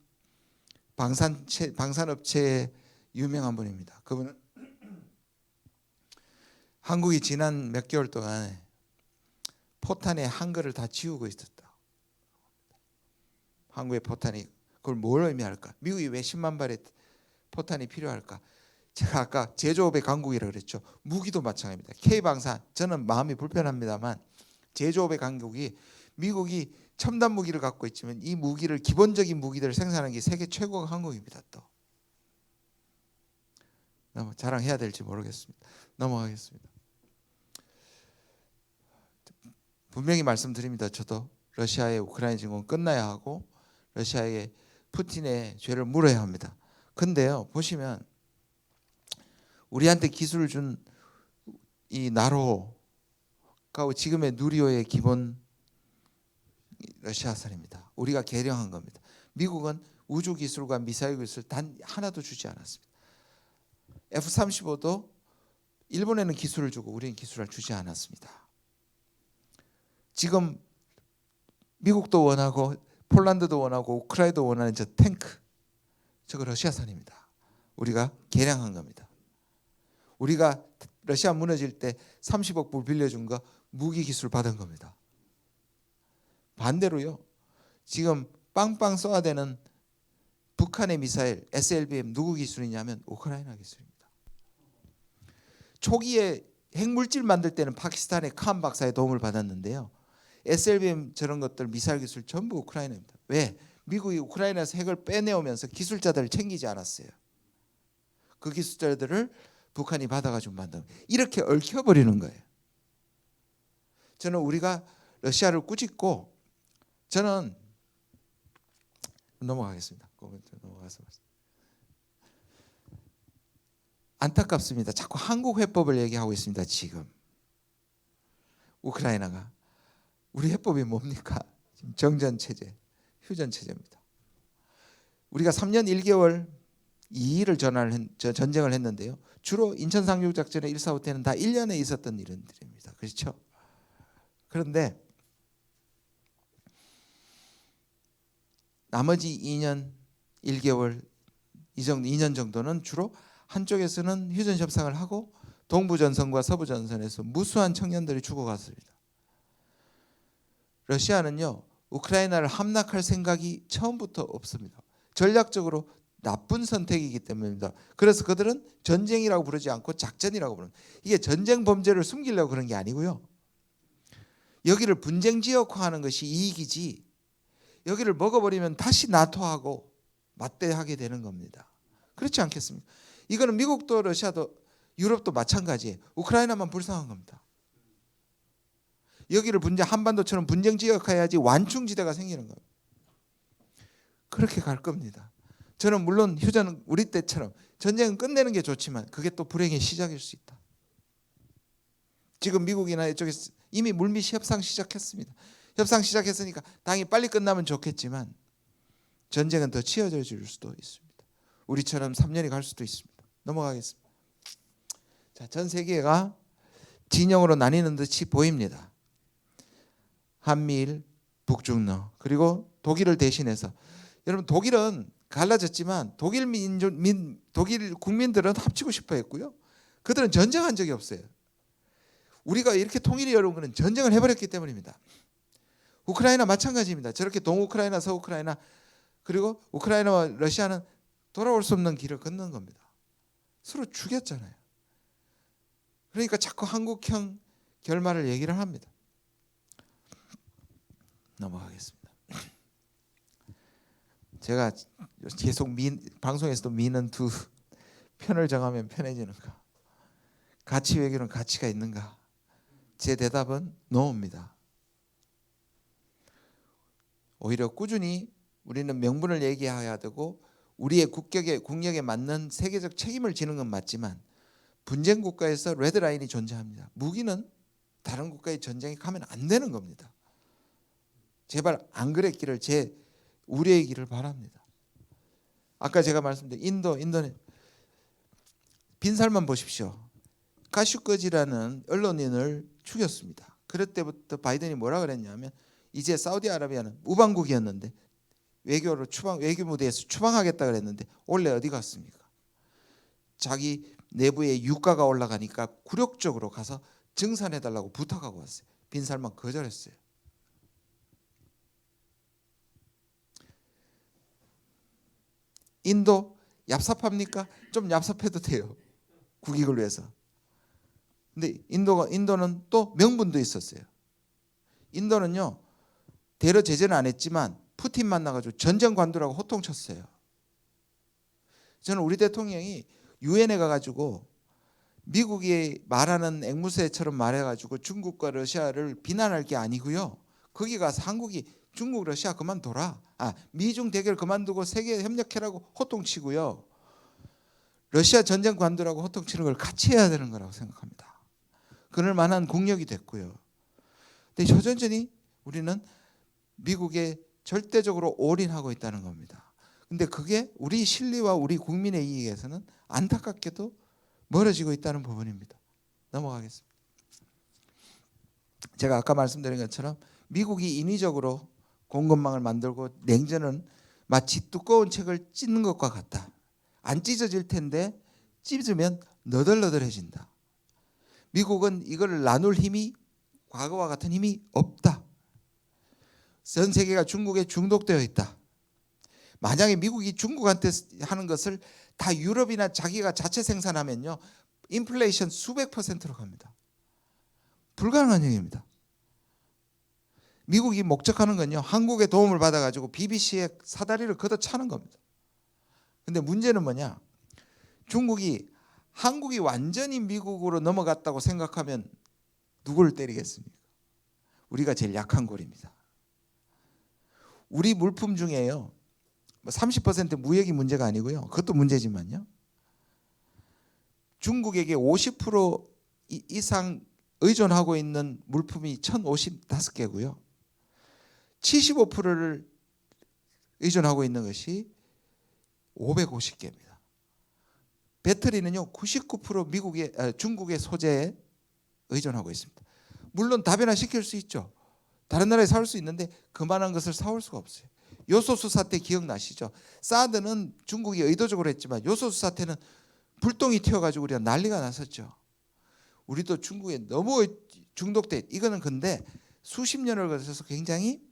방산업체의 유명한 분입니다. 그분은 한국이 지난 몇 개월 동안 포탄의 한글을 다 지우고 있었다. 한국의 포탄이 그걸 뭘 의미할까? 미국이 왜 10만 발의 포탄이 필요할까? 제가 아까 제조업의 강국이라고 그랬죠. 무기도 마찬가지입니다. K방산 저는 마음이 불편합니다만 제조업의 강국이 미국이 첨단 무기를 갖고 있지만 이 무기를 기본적인 무기들을 생산하는 게 세계 최고가 한국입니다. 또 너무 자랑해야 될지 모르겠습니다. 넘어가겠습니다. 분명히 말씀드립니다. 저도 러시아의 우크라이나 침공은 끝나야 하고 러시아의 푸틴의 죄를 물어야 합니다. 근데요 보시면 우리한테 기술을 준 이 나로가 지금의 누리호의 기본 러시아산입니다. 우리가 개량한 겁니다. 미국은 우주 기술과 미사일 기술 단 하나도 주지 않았습니다. F-35도 일본에는 기술을 주고 우리는 기술을 주지 않았습니다. 지금 미국도 원하고 폴란드도 원하고 우크라이나도 원하는 저 탱크 저거 러시아산입니다. 우리가 개량한 겁니다. 우리가 러시아 무너질 때 30억 불 빌려준 거 무기 기술 받은 겁니다. 반대로요. 지금 빵빵 쏘아야 되는 북한의 미사일 SLBM 누구 기술이냐면 우크라이나 기술입니다. 초기에 핵물질 만들 때는 파키스탄의 칸 박사의 도움을 받았는데요. SLBM 저런 것들 미사일 기술 전부 우크라이나입니다. 왜? 미국이 우크라이나에서 핵을 빼내오면서 기술자들을 챙기지 않았어요. 그 기술자들을 북한이 받아가지고 만든 이렇게 얽혀버리는 거예요. 저는 우리가 러시아를 꾸짖고 저는 넘어가겠습니다. 넘어가서 안타깝습니다. 자꾸 한국 해법을 얘기하고 있습니다. 지금 우크라이나가 우리 해법이 뭡니까? 지금 정전 체제, 휴전 체제입니다. 우리가 3년 1개월 2일을 전쟁을 했는데요. 주로 인천 상륙 작전의 145 때는 다 1년에 있었던 일들입니다. 그렇죠? 그런데 나머지 2년 1개월 이 정도 2년 정도는 주로 한쪽에서는 휴전 협상을 하고 동부 전선과 서부 전선에서 무수한 청년들이 죽어갔습니다. 러시아는요 우크라이나를 함락할 생각이 처음부터 없습니다. 전략적으로 나쁜 선택이기 때문입니다. 그래서 그들은 전쟁이라고 부르지 않고 작전이라고 부릅니다. 이게 전쟁 범죄를 숨기려고 그런 게 아니고요. 여기를 분쟁 지역화하는 것이 이익이지 여기를 먹어버리면 다시 나토하고 맞대하게 되는 겁니다. 그렇지 않겠습니까? 이거는 미국도 러시아도 유럽도 마찬가지예요. 우크라이나만 불쌍한 겁니다. 여기를 한반도처럼 분쟁 지역화해야지 완충지대가 생기는 겁니다. 그렇게 갈 겁니다. 저는 물론 휴전은 우리 때처럼 전쟁은 끝내는 게 좋지만 그게 또 불행의 시작일 수 있다. 지금 미국이나 이쪽에서 이미 물밑 협상 시작했습니다. 협상 시작했으니까 당연히 빨리 끝나면 좋겠지만 전쟁은 더 치열해질 수도 있습니다. 우리처럼 3년이 갈 수도 있습니다. 넘어가겠습니다. 자, 전 세계가 진영으로 나뉘는 듯이 보입니다. 한미일, 북중러, 그리고 독일을 대신해서. 여러분, 독일은 갈라졌지만 독일 국민들은 합치고 싶어 했고요. 그들은 전쟁한 적이 없어요. 우리가 이렇게 통일이 어려운 것은 전쟁을 해버렸기 때문입니다. 우크라이나 마찬가지입니다. 저렇게 동우크라이나, 서우크라이나, 그리고 우크라이나와 러시아는 돌아올 수 없는 길을 걷는 겁니다. 서로 죽였잖아요. 그러니까 자꾸 한국형 결말을 얘기를 합니다. 넘어가겠습니다. 제가 계속 방송에서도 미는 두 편을 정하면 편해지는가? 가치 외교는 가치가 있는가? 제 대답은 no입니다. 오히려 꾸준히 우리는 명분을 얘기해야 되고 우리의 국력에 맞는 세계적 책임을 지는 건 맞지만 분쟁 국가에서 레드라인이 존재합니다. 무기는 다른 국가의 전쟁에 가면 안 되는 겁니다. 제발 안 그랬기를 제 우려이기를 바랍니다. 아까 제가 말씀드린 인도는 빈살만 보십시오. 카슈거지라는 언론인을 죽였습니다. 그럴 때부터 바이든이 뭐라 그랬냐면 이제 사우디아라비아는 우방국이었는데 외교 무대에서 추방하겠다 그랬는데 원래 어디 갔습니까? 자기 내부에 유가가 올라가니까 굴욕적으로 가서 증산해달라고 부탁하고 왔어요. 빈살만 거절했어요. 인도 얍삽합니까? 좀 얍삽해도 돼요. 국익을 위해서. 근데 인도는 또 명분도 있었어요. 인도는요, 대러 제재는 안 했지만 푸틴 만나가지고 전쟁 관두라고 호통쳤어요. 저는 우리 대통령이 유엔에 가가지고 미국이 말하는 앵무새처럼 말해가지고 중국과 러시아를 비난할 게 아니고요. 거기 가서 한국이 중국, 러시아 그만둬라. 미중 대결 그만두고 세계 협력해라고 호통치고요. 러시아 전쟁 관두라고 호통치는 걸 같이 해야 되는 거라고 생각합니다. 그럴 만한 공력이 됐고요. 근데 여전히 우리는 미국에 절대적으로 올인하고 있다는 겁니다. 근데 그게 우리 실리와 우리 국민의 이익에서는 안타깝게도 멀어지고 있다는 부분입니다. 넘어가겠습니다. 제가 아까 말씀드린 것처럼 미국이 인위적으로 공급망을 만들고 냉전은 마치 두꺼운 책을 찢는 것과 같다. 안 찢어질 텐데 찢으면 너덜너덜해진다. 미국은 이걸 나눌 힘이 과거와 같은 힘이 없다. 전 세계가 중국에 중독되어 있다. 만약에 미국이 중국한테 하는 것을 다 유럽이나 자기가 자체 생산하면요, 인플레이션 수백 %로 갑니다. 불가능한 얘기입니다. 미국이 목적하는 건요, 한국의 도움을 받아가지고 BBC의 사다리를 걷어차는 겁니다. 근데 문제는 뭐냐? 한국이 완전히 미국으로 넘어갔다고 생각하면 누구를 때리겠습니까? 우리가 제일 약한 골입니다. 우리 물품 중에요, 30% 무역이 문제가 아니고요, 그것도 문제지만요, 중국에게 50% 이상 의존하고 있는 물품이 1055개고요. 75%를 의존하고 있는 것이 550개입니다. 배터리는요, 99% 중국의 소재에 의존하고 있습니다. 물론 다변화시킬 수 있죠. 다른 나라에 사올 수 있는데 그만한 것을 사올 수가 없어요. 요소수 사태 기억나시죠? 사드는 중국이 의도적으로 했지만 요소수 사태는 불똥이 튀어가지고 우리가 난리가 났었죠. 우리도 중국에 너무 중독돼. 이거는 근데 수십 년을 거쳐서 굉장히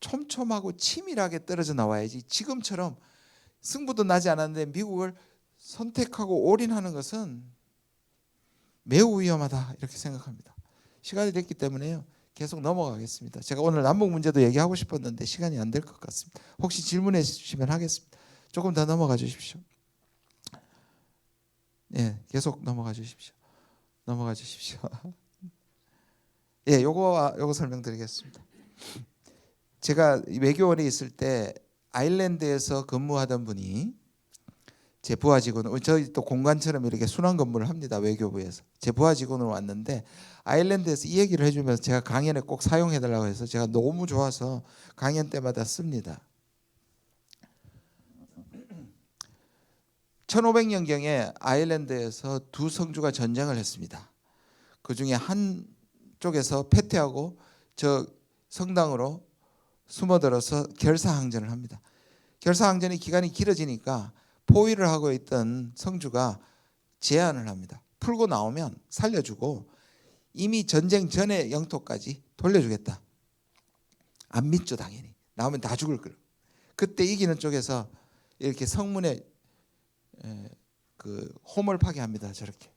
촘촘하고 치밀하게 떨어져 나와야지 지금처럼 승부도 나지 않았는데 미국을 선택하고 올인하는 것은 매우 위험하다 이렇게 생각합니다. 시간이 됐기 때문에요, 계속 넘어가겠습니다. 제가 오늘 남북 문제도 얘기하고 싶었는데 시간이 안 될 것 같습니다. 혹시 질문해 주시면 하겠습니다. 조금 더 넘어가 주십시오. 예, 계속 넘어가 주십시오. 넘어가 주십시오. 예, 요거 설명드리겠습니다. 제가 외교원에 있을 때 아일랜드에서 근무하던 분이 제 부하 직원, 저희 또 공관처럼 이렇게 순환 근무를 합니다. 외교부에서. 제 부하 직원으로 왔는데 아일랜드에서 이 얘기를 해주면서 제가 강연에 꼭 사용해달라고 해서 제가 너무 좋아서 강연 때마다 씁니다. 1500년경에 아일랜드에서 두 성주가 전쟁을 했습니다. 그 중에 한쪽에서 패퇴하고 저 성당으로 숨어들어서 결사항전을 합니다. 결사항전이 기간이 길어지니까 포위를 하고 있던 성주가 제안을 합니다. 풀고 나오면 살려주고 이미 전쟁 전의 영토까지 돌려주겠다. 안 믿죠, 당연히. 나오면 다 죽을 거예요. 그때 이기는 쪽에서 이렇게 성문에 그 홈을 파괴합니다. 저렇게.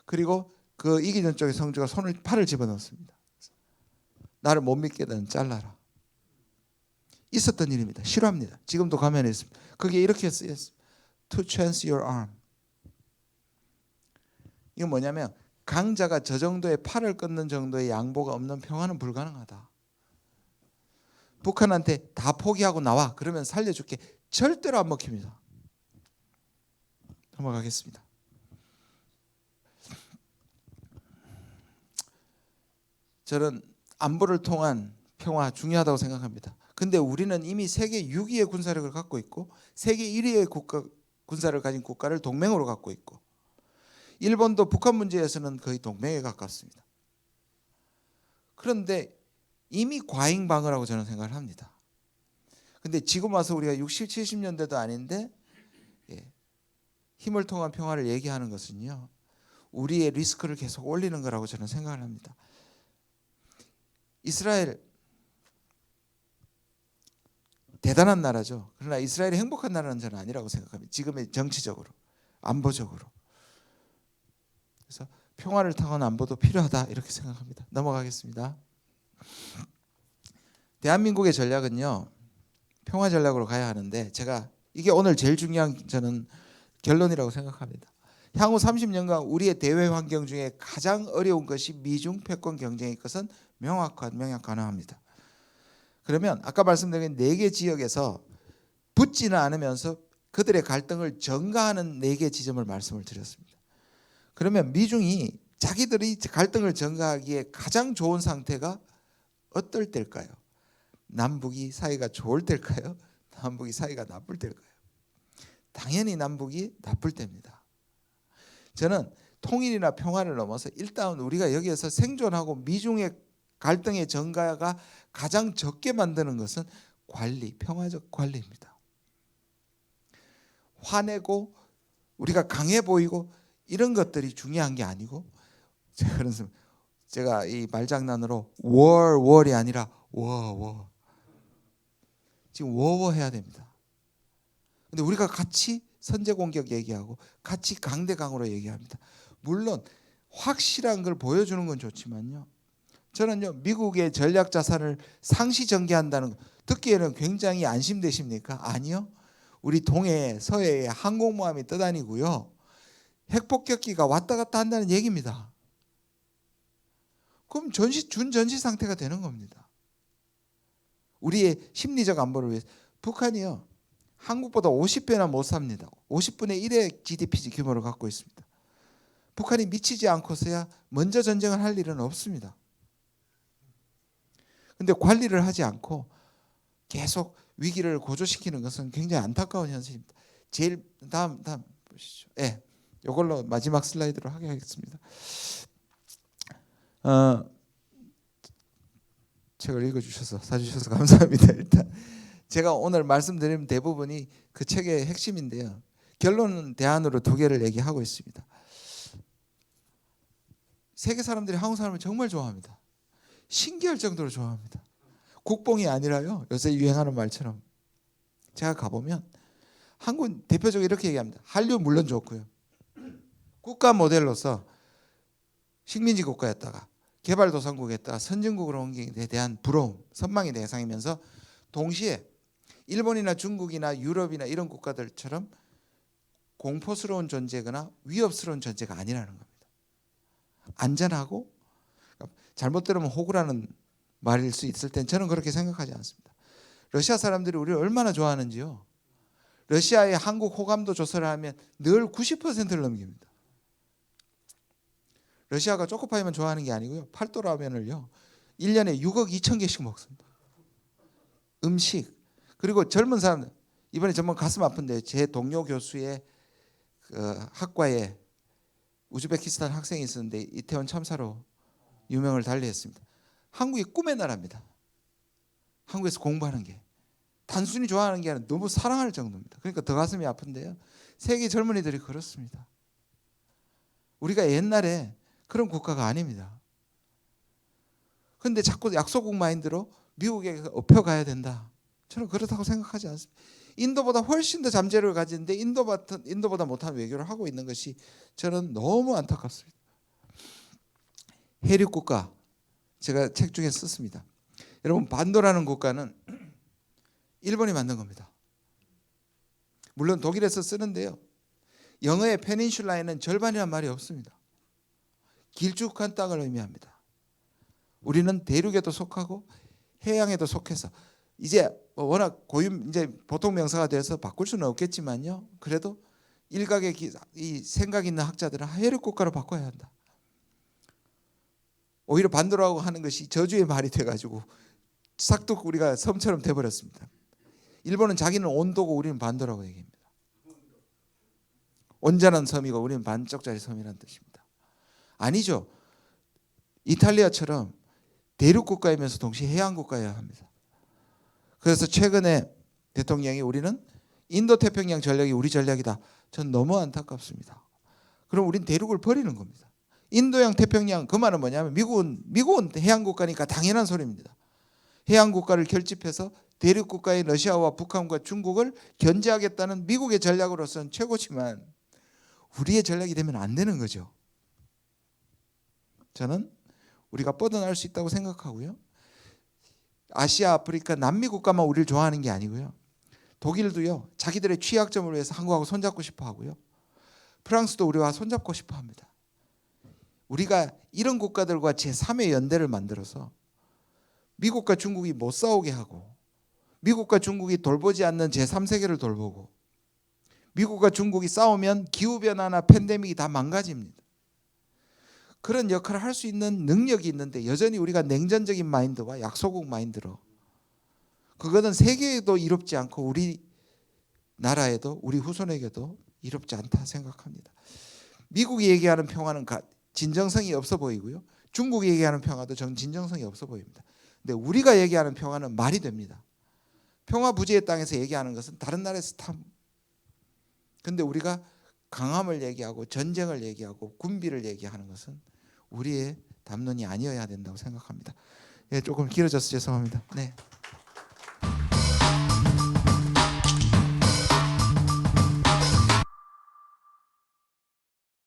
그리고 그 이기는 쪽의 성주가 팔을 집어넣습니다. 나를 못 믿게든 잘라라. 있었던 일입니다. 실화입니다. 지금도 가면에 있습니다. 그게 이렇게 쓰였습니다. To chance your arm. 이건 뭐냐면 강자가 저 정도의 팔을 끊는 정도의 양보가 없는 평화는 불가능하다. 북한한테 다 포기하고 나와. 그러면 살려줄게. 절대로 안 먹힙니다. 넘어가겠습니다. 저는 안보를 통한 평화 중요하다고 생각합니다. 근데 우리는 이미 세계 6위의 군사력을 갖고 있고 세계 1위의 군사를 가진 국가를 동맹으로 갖고 있고 일본도 북한 문제에서는 거의 동맹에 가깝습니다. 그런데 이미 과잉방어라고 저는 생각을 합니다. 근데 지금 와서 우리가 60, 70년대도 아닌데 힘을 통한 평화를 얘기하는 것은요. 우리의 리스크를 계속 올리는 거라고 저는 생각을 합니다. 이스라엘 대단한 나라죠. 그러나 이스라엘이 행복한 나라는 저는 아니라고 생각합니다. 지금의 정치적으로, 안보적으로. 그래서 평화를 통한 안보도 필요하다 이렇게 생각합니다. 넘어가겠습니다. 대한민국의 전략은요. 평화 전략으로 가야 하는데 제가 이게 오늘 제일 중요한 저는 결론이라고 생각합니다. 향후 30년간 우리의 대외 환경 중에 가장 어려운 것이 미중 패권 경쟁의 것은 명확 가능합니다. 그러면 아까 말씀드린 4개 지역에서 붙지는 않으면서 그들의 갈등을 전가하는 4개 지점을 말씀을 드렸습니다. 그러면 미중이 자기들이 갈등을 전가하기에 가장 좋은 상태가 어떨 때일까요? 남북이 사이가 좋을 때일까요? 남북이 사이가 나쁠 때일까요? 당연히 남북이 나쁠 때입니다. 저는 통일이나 평화를 넘어서 일단 우리가 여기에서 생존하고 미중의 갈등의 전가가 가장 적게 만드는 것은 관리, 평화적 관리입니다. 화내고 우리가 강해 보이고 이런 것들이 중요한 게 아니고 제가 이 말장난으로 war이 아니라 war 지금 war 해야 됩니다. 근데 우리가 같이 선제 공격 얘기하고 같이 강대강으로 얘기합니다. 물론 확실한 걸 보여주는 건 좋지만요. 저는요 미국의 전략 자산을 상시 전개한다는 거 듣기에는 굉장히 안심되십니까? 아니요. 우리 동해 서해에 항공모함이 떠다니고요. 핵폭격기가 왔다 갔다 한다는 얘기입니다. 그럼 준전시 상태가 되는 겁니다. 우리의 심리적 안보를 위해서 북한이요. 한국보다 50배나 못 삽니다. 50분의 1의 GDP 규모를 갖고 있습니다. 북한이 미치지 않고서야 먼저 전쟁을 할 일은 없습니다. 그런데 관리를 하지 않고 계속 위기를 고조시키는 것은 굉장히 안타까운 현실입니다. 제일 다음 보시죠. 예, 이걸로 마지막 슬라이드로 하겠습니다. 책을 읽어주셔서 사주셔서 감사합니다. 일단 제가 오늘 말씀드린 대부분이 그 책의 핵심인데요. 결론은 대안으로 2개를 얘기하고 있습니다. 세계 사람들이 한국 사람을 정말 좋아합니다. 신기할 정도로 좋아합니다. 국뽕이 아니라요. 요새 유행하는 말처럼 제가 가보면 한국 대표적으로 이렇게 얘기합니다. 한류 물론 좋고요. 국가 모델로서 식민지 국가였다가 개발도상국이었다가 선진국으로 옮긴 데 대한 부러움, 선망의 대상이면서 동시에 일본이나 중국이나 유럽이나 이런 국가들처럼 공포스러운 존재거나 위협스러운 존재가 아니라는 겁니다. 안전하고 잘못 들으면 호구라는 말일 수 있을 땐 저는 그렇게 생각하지 않습니다. 러시아 사람들이 우리를 얼마나 좋아하는지요. 러시아에 한국 호감도 조사를 하면 늘 90%를 넘깁니다. 러시아가 초코파이만 좋아하는 게 아니고요. 팔도라면을요. 1년에 6억 2천 개씩 먹습니다. 음식. 그리고 젊은 사람들 이번에 정말 가슴 아픈데 제 동료 교수의 그 학과에 우즈베키스탄 학생이 있었는데 이태원 참사로 유명을 달리했습니다. 한국이 꿈의 나라입니다. 한국에서 공부하는 게 단순히 좋아하는 게 아니라 너무 사랑할 정도입니다. 그러니까 더 가슴이 아픈데요. 세계 젊은이들이 그렇습니다. 우리가 옛날에 그런 국가가 아닙니다. 그런데 자꾸 약소국 마인드로 미국에 업혀가야 된다. 저는 그렇다고 생각하지 않습니다. 인도보다 훨씬 더 잠재력을 가지는데 인도보다 못한 외교를 하고 있는 것이 저는 너무 안타깝습니다. 해륙 국가 제가 책 중에 썼습니다. 여러분 반도라는 국가는 일본이 만든 겁니다. 물론 독일에서 쓰는데요. 영어의 페닌슐라에는 절반이란 말이 없습니다. 길쭉한 땅을 의미합니다. 우리는 대륙에도 속하고 해양에도 속해서 이제 워낙 고유 이제 보통 명사가 돼서 바꿀 수는 없겠지만요. 그래도 일각의 이 생각 있는 학자들은 해륙 국가로 바꿔야 한다. 오히려 반도라고 하는 것이 저주의 말이 돼가지고 싹둑 우리가 섬처럼 돼버렸습니다. 일본은 자기는 온도고 우리는 반도라고 얘기합니다. 온전한 섬이고 우리는 반쪽짜리 섬이라는 뜻입니다. 아니죠. 이탈리아처럼 대륙 국가이면서 동시에 해양 국가여야 합니다. 그래서 최근에 대통령이 우리는 인도 태평양 전략이 우리 전략이다. 전 너무 안타깝습니다. 그럼 우린 대륙을 버리는 겁니다. 인도양 태평양 그 말은 뭐냐면 미국은 해양 국가니까 당연한 소리입니다. 해양 국가를 결집해서 대륙 국가인 러시아와 북한과 중국을 견제하겠다는 미국의 전략으로서는 최고지만 우리의 전략이 되면 안 되는 거죠. 저는 우리가 뻗어날 수 있다고 생각하고요. 아시아, 아프리카, 남미 국가만 우리를 좋아하는 게 아니고요. 독일도요. 자기들의 취약점을 위해서 한국하고 손잡고 싶어 하고요. 프랑스도 우리와 손잡고 싶어 합니다. 우리가 이런 국가들과 제3의 연대를 만들어서 미국과 중국이 못 싸우게 하고 미국과 중국이 돌보지 않는 제3세계를 돌보고 미국과 중국이 싸우면 기후변화나 팬데믹이 다 망가집니다. 그런 역할을 할 수 있는 능력이 있는데 여전히 우리가 냉전적인 마인드와 약소국 마인드로 그거는 세계에도 이롭지 않고 우리 나라에도 우리 후손에게도 이롭지 않다 생각합니다. 미국이 얘기하는 평화는 진정성이 없어 보이고요. 중국이 얘기하는 평화도 전 진정성이 없어 보입니다. 근데 우리가 얘기하는 평화는 말이 됩니다. 평화 부지의 땅에서 얘기하는 것은 다른 나라에서 근데 우리가 강함을 얘기하고 전쟁을 얘기하고 군비를 얘기하는 것은 우리의 담론이 아니어야 된다고 생각합니다. 예, 조금 길어져서 죄송합니다. 네.